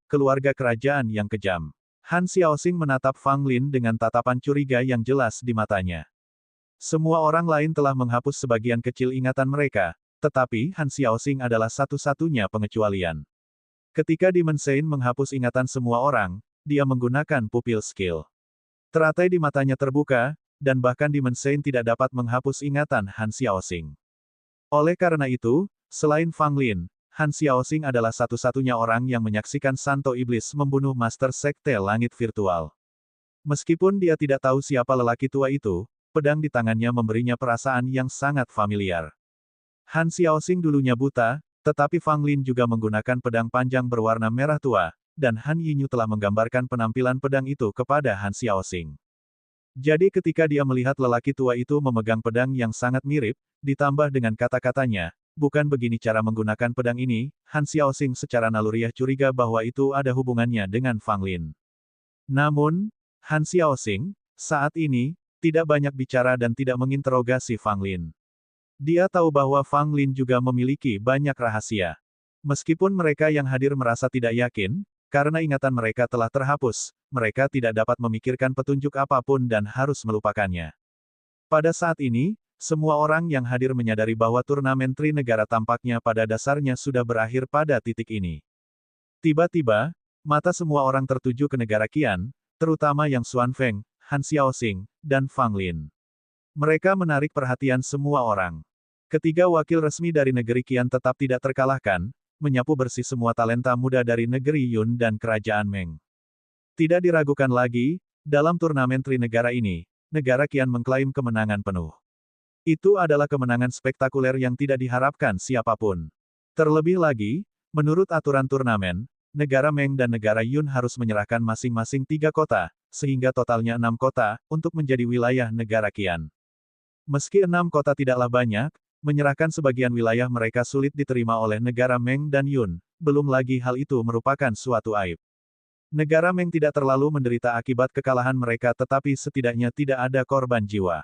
Keluarga Kerajaan yang Kejam. Han Xiaoxing menatap Fang Lin dengan tatapan curiga yang jelas di matanya. Semua orang lain telah menghapus sebagian kecil ingatan mereka, tetapi Han Xiaoxing adalah satu-satunya pengecualian. Ketika Demon Saint menghapus ingatan semua orang, dia menggunakan pupil skill. Teratai di matanya terbuka, dan bahkan Demon Saint tidak dapat menghapus ingatan Han Xiaoxing. Oleh karena itu, selain Fang Lin, Han Xiaoxing adalah satu-satunya orang yang menyaksikan Santo Iblis membunuh Master Sekte Langit Virtual. Meskipun dia tidak tahu siapa lelaki tua itu, pedang di tangannya memberinya perasaan yang sangat familiar. Han Xiaoxing dulunya buta, tetapi Fang Lin juga menggunakan pedang panjang berwarna merah tua, dan Han Yinyu telah menggambarkan penampilan pedang itu kepada Han Xiaoxing. Jadi ketika dia melihat lelaki tua itu memegang pedang yang sangat mirip, ditambah dengan kata-katanya, bukan begini cara menggunakan pedang ini, Han Xiaoxing secara naluriah curiga bahwa itu ada hubungannya dengan Fang Lin. Namun, Han Xiaoxing, saat ini, tidak banyak bicara dan tidak menginterogasi Fang Lin. Dia tahu bahwa Fang Lin juga memiliki banyak rahasia. Meskipun mereka yang hadir merasa tidak yakin, karena ingatan mereka telah terhapus, mereka tidak dapat memikirkan petunjuk apapun dan harus melupakannya. Pada saat ini, semua orang yang hadir menyadari bahwa turnamen Tri Negara tampaknya pada dasarnya sudah berakhir pada titik ini. Tiba-tiba, mata semua orang tertuju ke negara Qian, terutama yang Xuan Feng, Han Xiaoxing, dan Fang Lin. Mereka menarik perhatian semua orang. Ketiga wakil resmi dari negeri Qian tetap tidak terkalahkan, menyapu bersih semua talenta muda dari negeri Yun dan kerajaan Meng. Tidak diragukan lagi, dalam turnamen Trinegara ini, negara Qian mengklaim kemenangan penuh. Itu adalah kemenangan spektakuler yang tidak diharapkan siapapun. Terlebih lagi, menurut aturan turnamen, negara Meng dan negara Yun harus menyerahkan masing-masing 3 kota, sehingga totalnya 6 kota, untuk menjadi wilayah negara Qian. Meski 6 kota tidaklah banyak, menyerahkan sebagian wilayah mereka sulit diterima oleh negara Meng dan Yun, belum lagi hal itu merupakan suatu aib. Negara Meng tidak terlalu menderita akibat kekalahan mereka tetapi setidaknya tidak ada korban jiwa.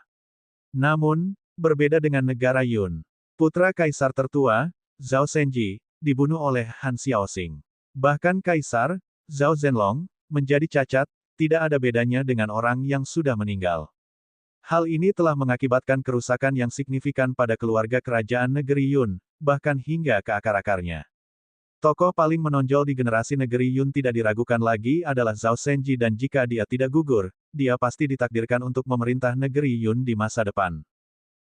Namun, berbeda dengan negara Yun, putra kaisar tertua, Zhao Zhenji, dibunuh oleh Han Xiaoxing. Bahkan kaisar, Zhao Zhenlong, menjadi cacat, tidak ada bedanya dengan orang yang sudah meninggal. Hal ini telah mengakibatkan kerusakan yang signifikan pada keluarga kerajaan negeri Yun, bahkan hingga ke akar-akarnya. Tokoh paling menonjol di generasi negeri Yun tidak diragukan lagi adalah Zhao Zhenji dan jika dia tidak gugur, dia pasti ditakdirkan untuk memerintah negeri Yun di masa depan.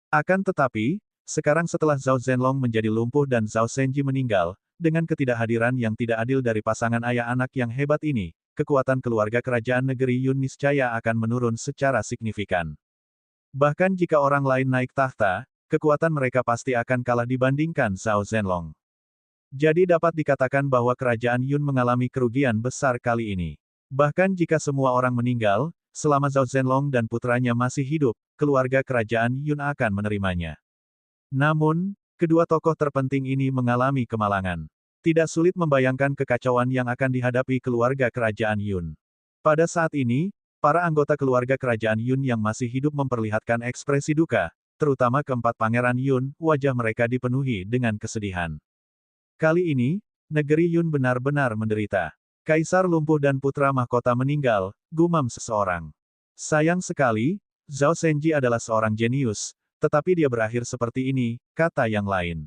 Akan tetapi, sekarang setelah Zhao Zhenlong menjadi lumpuh dan Zhao Zhenji meninggal, dengan ketidakhadiran yang tidak adil dari pasangan ayah anak yang hebat ini, kekuatan keluarga kerajaan negeri Yun niscaya akan menurun secara signifikan. Bahkan jika orang lain naik tahta, kekuatan mereka pasti akan kalah dibandingkan Zhao Zhenlong. Jadi dapat dikatakan bahwa kerajaan Yun mengalami kerugian besar kali ini. Bahkan jika semua orang meninggal, selama Zhao Zhenlong dan putranya masih hidup, keluarga kerajaan Yun akan menerimanya. Namun, kedua tokoh terpenting ini mengalami kemalangan. Tidak sulit membayangkan kekacauan yang akan dihadapi keluarga kerajaan Yun. Pada saat ini, para anggota keluarga kerajaan Yun yang masih hidup memperlihatkan ekspresi duka, terutama keempat pangeran Yun, wajah mereka dipenuhi dengan kesedihan. Kali ini, negeri Yun benar-benar menderita. Kaisar lumpuh dan putra mahkota meninggal, gumam seseorang. Sayang sekali, Zhao Zhenji adalah seorang jenius, tetapi dia berakhir seperti ini, kata yang lain.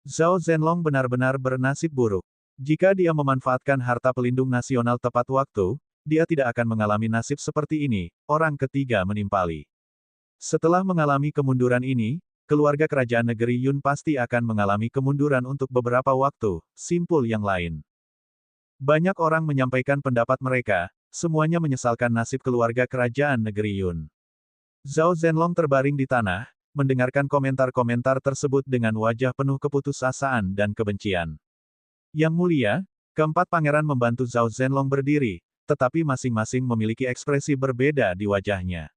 Zhao Zhenlong benar-benar bernasib buruk. Jika dia memanfaatkan harta pelindung nasional tepat waktu, dia tidak akan mengalami nasib seperti ini, orang ketiga menimpali. Setelah mengalami kemunduran ini, keluarga kerajaan negeri Yun pasti akan mengalami kemunduran untuk beberapa waktu, simpul yang lain. Banyak orang menyampaikan pendapat mereka, semuanya menyesalkan nasib keluarga kerajaan negeri Yun. Zhao Zhenlong terbaring di tanah, mendengarkan komentar-komentar tersebut dengan wajah penuh keputusasaan dan kebencian. Yang mulia, keempat pangeran membantu Zhao Zhenlong berdiri, tetapi masing-masing memiliki ekspresi berbeda di wajahnya.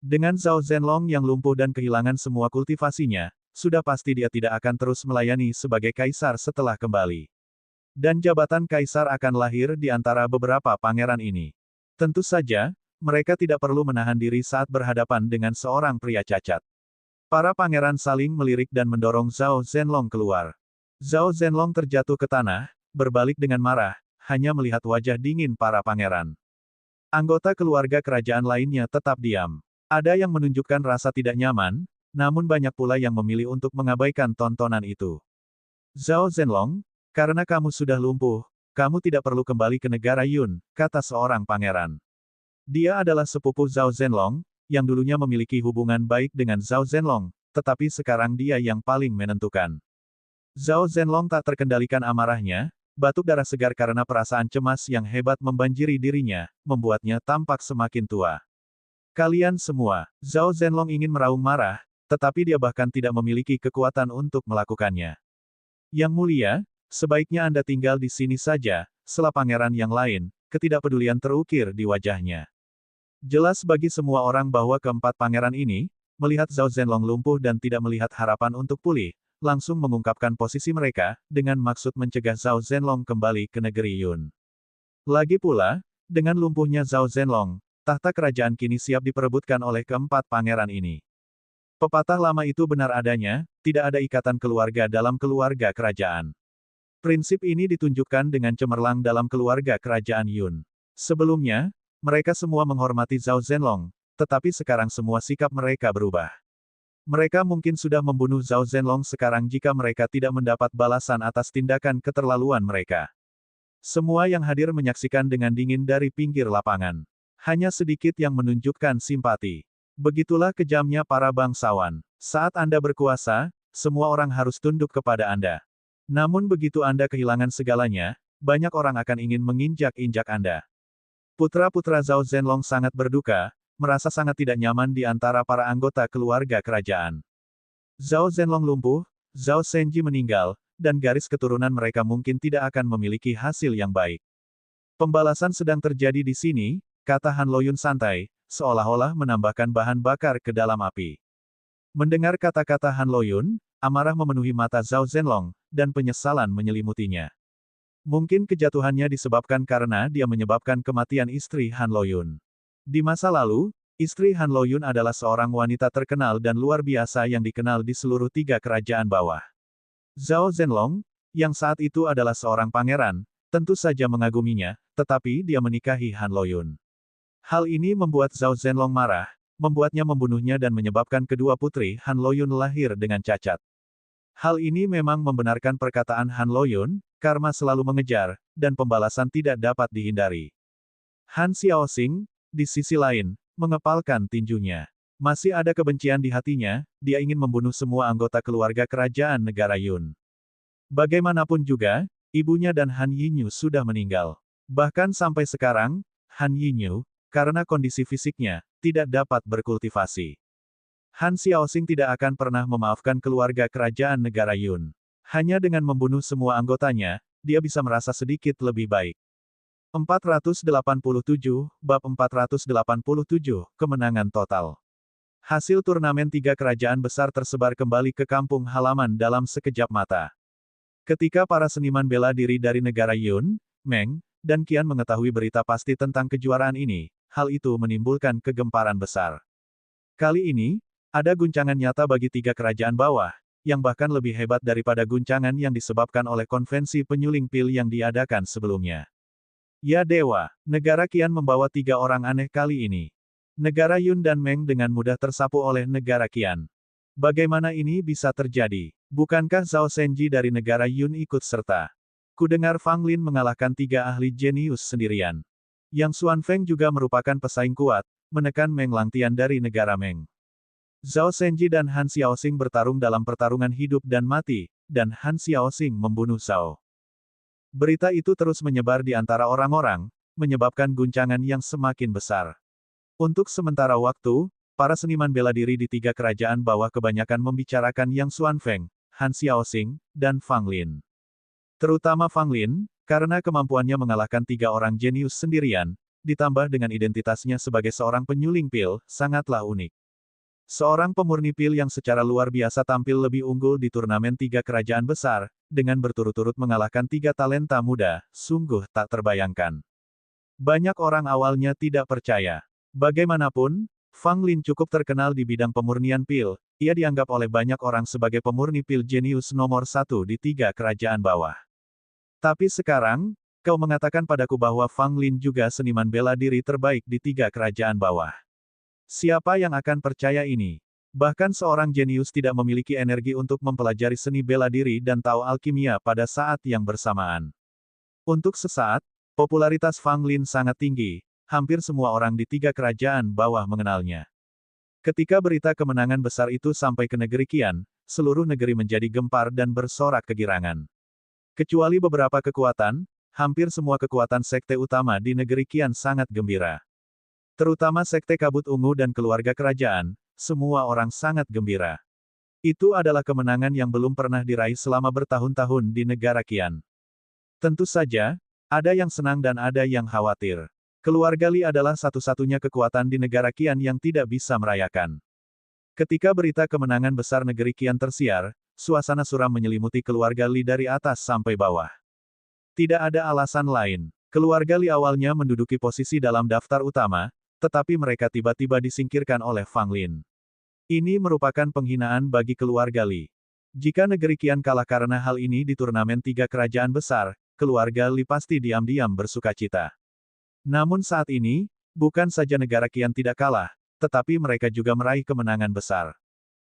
Dengan Zhao Zhenlong yang lumpuh dan kehilangan semua kultivasinya, sudah pasti dia tidak akan terus melayani sebagai kaisar setelah kembali. Dan jabatan kaisar akan lahir di antara beberapa pangeran ini. Tentu saja, mereka tidak perlu menahan diri saat berhadapan dengan seorang pria cacat. Para pangeran saling melirik dan mendorong Zhao Zhenlong keluar. Zhao Zhenlong terjatuh ke tanah, berbalik dengan marah, hanya melihat wajah dingin para pangeran. Anggota keluarga kerajaan lainnya tetap diam. Ada yang menunjukkan rasa tidak nyaman, namun banyak pula yang memilih untuk mengabaikan tontonan itu. Zhao Zhenlong, karena kamu sudah lumpuh, kamu tidak perlu kembali ke negara Yun, kata seorang pangeran. Dia adalah sepupu Zhao Zhenlong, yang dulunya memiliki hubungan baik dengan Zhao Zhenlong, tetapi sekarang dia yang paling menentukan. Zhao Zhenlong tak terkendalikan amarahnya, batuk darah segar karena perasaan cemas yang hebat membanjiri dirinya, membuatnya tampak semakin tua. Kalian semua, Zhao Zhenlong ingin meraung marah, tetapi dia bahkan tidak memiliki kekuatan untuk melakukannya. Yang mulia, sebaiknya Anda tinggal di sini saja, sela pangeran yang lain, ketidakpedulian terukir di wajahnya. Jelas bagi semua orang bahwa keempat pangeran ini, melihat Zhao Zhenlong lumpuh dan tidak melihat harapan untuk pulih, langsung mengungkapkan posisi mereka, dengan maksud mencegah Zhao Zhenlong kembali ke negeri Yun. Lagi pula, dengan lumpuhnya Zhao Zhenlong, tahta kerajaan kini siap diperebutkan oleh keempat pangeran ini. Pepatah lama itu benar adanya, tidak ada ikatan keluarga dalam keluarga kerajaan. Prinsip ini ditunjukkan dengan cemerlang dalam keluarga kerajaan Yun. Sebelumnya, mereka semua menghormati Zhao Zhenlong, tetapi sekarang semua sikap mereka berubah. Mereka mungkin sudah membunuh Zhao Zhenlong sekarang jika mereka tidak mendapat balasan atas tindakan keterlaluan mereka. Semua yang hadir menyaksikan dengan dingin dari pinggir lapangan. Hanya sedikit yang menunjukkan simpati. Begitulah kejamnya para bangsawan. Saat Anda berkuasa, semua orang harus tunduk kepada Anda. Namun begitu Anda kehilangan segalanya, banyak orang akan ingin menginjak-injak Anda. Putra-putra Zhao Zhenlong sangat berduka, merasa sangat tidak nyaman di antara para anggota keluarga kerajaan. Zhao Zhenlong lumpuh, Zhao Shenji meninggal, dan garis keturunan mereka mungkin tidak akan memiliki hasil yang baik. Pembalasan sedang terjadi di sini, kata Han Loyun santai, seolah-olah menambahkan bahan bakar ke dalam api. Mendengar kata-kata Han Loyun, amarah memenuhi mata Zhao Zhenlong, dan penyesalan menyelimutinya. Mungkin kejatuhannya disebabkan karena dia menyebabkan kematian istri Han Loyun. Di masa lalu, istri Han Loyun adalah seorang wanita terkenal dan luar biasa yang dikenal di seluruh 3 kerajaan bawah. Zhao Zhenlong, yang saat itu adalah seorang pangeran, tentu saja mengaguminya, tetapi dia menikahi Han Loyun. Hal ini membuat Zhao Zhenlong marah, membuatnya membunuhnya dan menyebabkan kedua putri Han Loyun lahir dengan cacat. Hal ini memang membenarkan perkataan Han Loyun, karma selalu mengejar, dan pembalasan tidak dapat dihindari. Han Xiaoxing, di sisi lain, mengepalkan tinjunya. Masih ada kebencian di hatinya, dia ingin membunuh semua anggota keluarga kerajaan negara Yun. Bagaimanapun juga, ibunya dan Han Yinyu sudah meninggal. Bahkan sampai sekarang, Han Yinyu, karena kondisi fisiknya, tidak dapat berkultivasi. Han Xiaoxing tidak akan pernah memaafkan keluarga kerajaan negara Yun. Hanya dengan membunuh semua anggotanya, dia bisa merasa sedikit lebih baik. 487, Bab 487, Kemenangan Total. Hasil turnamen 3 kerajaan besar tersebar kembali ke kampung halaman dalam sekejap mata. Ketika para seniman bela diri dari negara Yun, Meng, dan Qian mengetahui berita pasti tentang kejuaraan ini, hal itu menimbulkan kegemparan besar. Kali ini, ada guncangan nyata bagi 3 kerajaan bawah, yang bahkan lebih hebat daripada guncangan yang disebabkan oleh konvensi penyuling pil yang diadakan sebelumnya. Ya dewa, negara Qian membawa 3 orang aneh kali ini. Negara Yun dan Meng dengan mudah tersapu oleh negara Qian. Bagaimana ini bisa terjadi? Bukankah Zhao Shenji dari negara Yun ikut serta? Kudengar Fang Lin mengalahkan 3 ahli jenius sendirian. Yang Xuan Feng juga merupakan pesaing kuat, menekan Meng Langtian dari negara Meng. Zhao Shenji dan Han Xiaoxing bertarung dalam pertarungan hidup dan mati, dan Han Xiaoxing membunuh Zhao. Berita itu terus menyebar di antara orang-orang, menyebabkan guncangan yang semakin besar. Untuk sementara waktu, para seniman bela diri di 3 kerajaan bawah kebanyakan membicarakan Yang Xuan Feng, Han Xiaoxing, dan Fang Lin. Terutama Fang Lin, karena kemampuannya mengalahkan 3 orang jenius sendirian, ditambah dengan identitasnya sebagai seorang penyuling pil, sangatlah unik. Seorang pemurni pil yang secara luar biasa tampil lebih unggul di turnamen 3 kerajaan besar, dengan berturut-turut mengalahkan 3 talenta muda, sungguh tak terbayangkan. Banyak orang awalnya tidak percaya. Bagaimanapun, Fang Lin cukup terkenal di bidang pemurnian pil, ia dianggap oleh banyak orang sebagai pemurni pil jenius nomor 1 di 3 kerajaan bawah. Tapi sekarang, kau mengatakan padaku bahwa Fang Lin juga seniman bela diri terbaik di 3 kerajaan bawah. Siapa yang akan percaya ini? Bahkan seorang jenius tidak memiliki energi untuk mempelajari seni bela diri dan tahu alkimia pada saat yang bersamaan. Untuk sesaat, popularitas Fang Lin sangat tinggi, hampir semua orang di 3 kerajaan bawah mengenalnya. Ketika berita kemenangan besar itu sampai ke negeri Qian, seluruh negeri menjadi gempar dan bersorak kegirangan. Kecuali beberapa kekuatan, hampir semua kekuatan sekte utama di negeri Qian sangat gembira. Terutama sekte kabut ungu dan keluarga kerajaan, semua orang sangat gembira. Itu adalah kemenangan yang belum pernah diraih selama bertahun-tahun di negara Qian. Tentu saja, ada yang senang dan ada yang khawatir. Keluarga Li adalah satu-satunya kekuatan di negara Qian yang tidak bisa merayakan. Ketika berita kemenangan besar negeri Qian tersiar, suasana suram menyelimuti keluarga Li dari atas sampai bawah. Tidak ada alasan lain. Keluarga Li awalnya menduduki posisi dalam daftar utama, tetapi mereka tiba-tiba disingkirkan oleh Fang Lin. Ini merupakan penghinaan bagi keluarga Li. Jika negeri Qian kalah karena hal ini di turnamen 3 kerajaan besar, keluarga Li pasti diam-diam bersukacita. Namun saat ini, bukan saja negara Qian tidak kalah, tetapi mereka juga meraih kemenangan besar.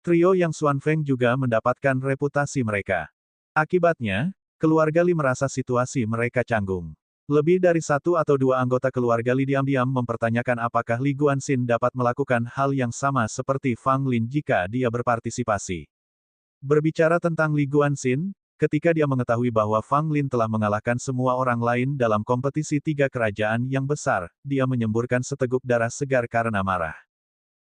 Trio Yang Xuan Feng juga mendapatkan reputasi mereka. Akibatnya, keluarga Li merasa situasi mereka canggung. Lebih dari 1 atau 2 anggota keluarga Li diam-diam mempertanyakan apakah Li Guanxin dapat melakukan hal yang sama seperti Fang Lin jika dia berpartisipasi. Berbicara tentang Li Guanxin, ketika dia mengetahui bahwa Fang Lin telah mengalahkan semua orang lain dalam kompetisi tiga kerajaan yang besar, dia menyemburkan seteguk darah segar karena marah.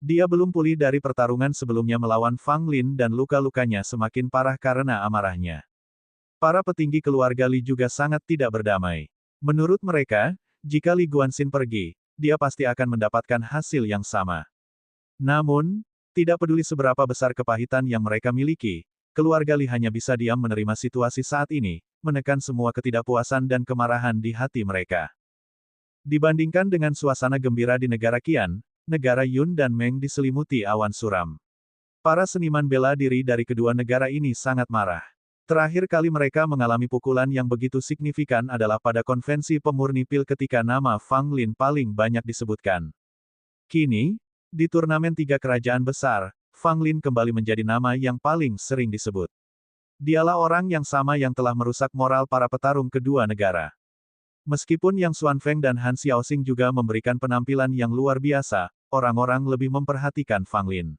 Dia belum pulih dari pertarungan sebelumnya melawan Fang Lin dan luka-lukanya semakin parah karena amarahnya. Para petinggi keluarga Li juga sangat tidak berdamai. Menurut mereka, jika Li Guanxin pergi, dia pasti akan mendapatkan hasil yang sama. Namun, tidak peduli seberapa besar kepahitan yang mereka miliki, keluarga Li hanya bisa diam menerima situasi saat ini, menekan semua ketidakpuasan dan kemarahan di hati mereka. Dibandingkan dengan suasana gembira di negara Qian, negara Yun dan Meng diselimuti awan suram. Para seniman bela diri dari kedua negara ini sangat marah. Terakhir kali mereka mengalami pukulan yang begitu signifikan adalah pada konvensi pemurni pil ketika nama Fang Lin paling banyak disebutkan. Kini, di turnamen tiga kerajaan besar, Fang Lin kembali menjadi nama yang paling sering disebut. Dialah orang yang sama yang telah merusak moral para petarung kedua negara. Meskipun Yang Xuanfeng dan Han Xiaoxing juga memberikan penampilan yang luar biasa, orang-orang lebih memperhatikan Fang Lin.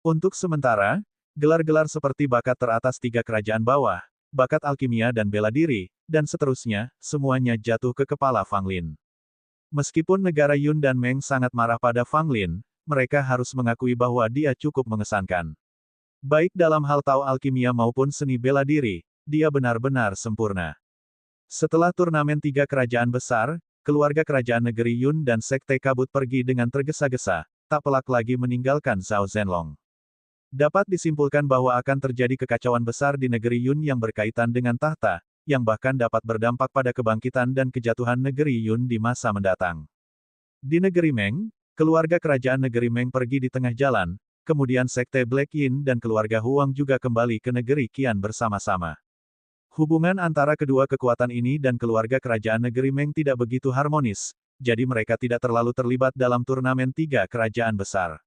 Untuk sementara, gelar-gelar seperti bakat teratas tiga kerajaan bawah, bakat alkimia dan bela diri, dan seterusnya, semuanya jatuh ke kepala Fang Lin. Meskipun negara Yun dan Meng sangat marah pada Fang Lin, mereka harus mengakui bahwa dia cukup mengesankan. Baik dalam hal Tao alkimia maupun seni bela diri, dia benar-benar sempurna. Setelah turnamen tiga kerajaan besar, keluarga kerajaan negeri Yun dan Sekte Kabut pergi dengan tergesa-gesa, tak pelak lagi meninggalkan Zhao Zhenlong. Dapat disimpulkan bahwa akan terjadi kekacauan besar di negeri Yun yang berkaitan dengan tahta, yang bahkan dapat berdampak pada kebangkitan dan kejatuhan negeri Yun di masa mendatang. Di negeri Meng, keluarga kerajaan negeri Meng pergi di tengah jalan, kemudian Sekte Black Yin dan keluarga Huang juga kembali ke negeri Qian bersama-sama. Hubungan antara kedua kekuatan ini dan keluarga kerajaan negeri Meng tidak begitu harmonis, jadi mereka tidak terlalu terlibat dalam turnamen tiga kerajaan besar.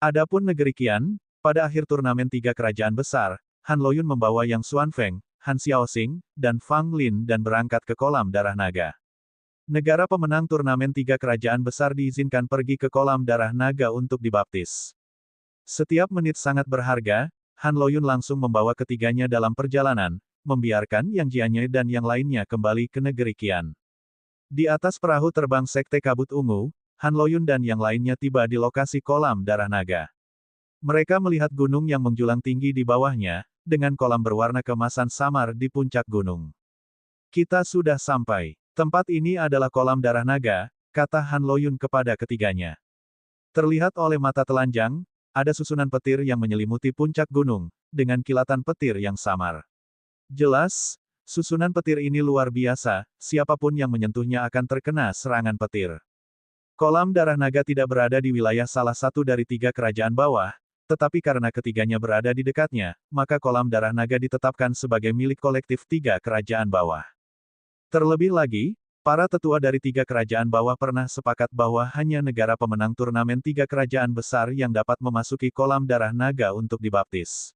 Adapun negeri Qian, pada akhir turnamen tiga kerajaan besar, Han Loyun membawa Yang Xuanfeng, Han Xiaoxing, dan Fang Lin dan berangkat ke kolam darah naga. Negara pemenang turnamen tiga kerajaan besar diizinkan pergi ke kolam darah naga untuk dibaptis. Setiap menit sangat berharga, Han Loyun langsung membawa ketiganya dalam perjalanan, membiarkan Yang Jianye dan yang lainnya kembali ke negeri Qian. Di atas perahu terbang Sekte Kabut Ungu, Han Loyun dan yang lainnya tiba di lokasi kolam darah naga. Mereka melihat gunung yang menjulang tinggi di bawahnya, dengan kolam berwarna kemasan samar di puncak gunung. Kita sudah sampai. Tempat ini adalah kolam darah naga, kata Han Loyun kepada ketiganya. Terlihat oleh mata telanjang, ada susunan petir yang menyelimuti puncak gunung, dengan kilatan petir yang samar. Jelas, susunan petir ini luar biasa, siapapun yang menyentuhnya akan terkena serangan petir. Kolam darah naga tidak berada di wilayah salah satu dari tiga kerajaan bawah, tetapi karena ketiganya berada di dekatnya, maka kolam darah naga ditetapkan sebagai milik kolektif tiga kerajaan bawah. Terlebih lagi, para tetua dari tiga kerajaan bawah pernah sepakat bahwa hanya negara pemenang turnamen tiga kerajaan besar yang dapat memasuki kolam darah naga untuk dibaptis.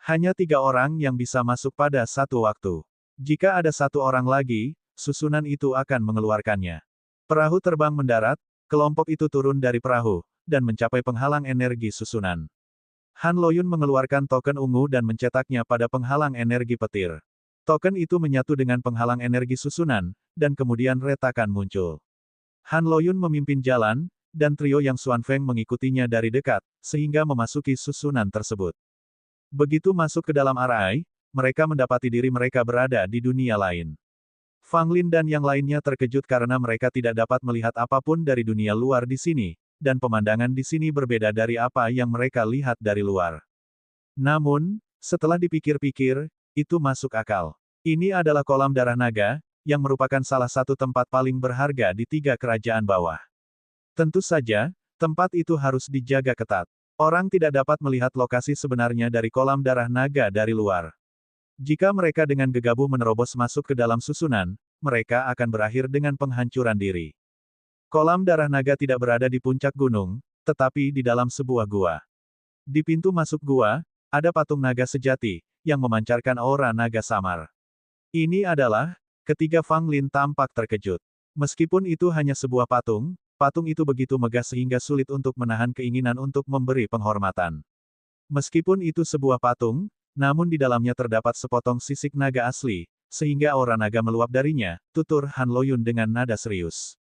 Hanya 3 orang yang bisa masuk pada satu waktu. Jika ada 1 orang lagi, susunan itu akan mengeluarkannya. Perahu terbang mendarat, kelompok itu turun dari perahu, dan mencapai penghalang energi susunan. Han Loyun mengeluarkan token ungu dan mencetaknya pada penghalang energi petir. Token itu menyatu dengan penghalang energi susunan, dan kemudian retakan muncul. Han Loyun memimpin jalan, dan trio Yang Xuanfeng mengikutinya dari dekat, sehingga memasuki susunan tersebut. Begitu masuk ke dalam arai, mereka mendapati diri mereka berada di dunia lain. Fang Lin dan yang lainnya terkejut karena mereka tidak dapat melihat apapun dari dunia luar di sini, dan pemandangan di sini berbeda dari apa yang mereka lihat dari luar. Namun, setelah dipikir-pikir, itu masuk akal. Ini adalah kolam darah naga, yang merupakan salah satu tempat paling berharga di tiga kerajaan bawah. Tentu saja, tempat itu harus dijaga ketat. Orang tidak dapat melihat lokasi sebenarnya dari kolam darah naga dari luar. Jika mereka dengan gegabah menerobos masuk ke dalam susunan, mereka akan berakhir dengan penghancuran diri. Kolam darah naga tidak berada di puncak gunung, tetapi di dalam sebuah gua. Di pintu masuk gua, ada patung naga sejati, yang memancarkan aura naga samar. Ini adalah, ketiga Fang Lin tampak terkejut. Meskipun itu hanya sebuah patung, patung itu begitu megah sehingga sulit untuk menahan keinginan untuk memberi penghormatan. Meskipun itu sebuah patung, namun di dalamnya terdapat sepotong sisik naga asli, sehingga aura naga meluap darinya, tutur Han Loyun dengan nada serius.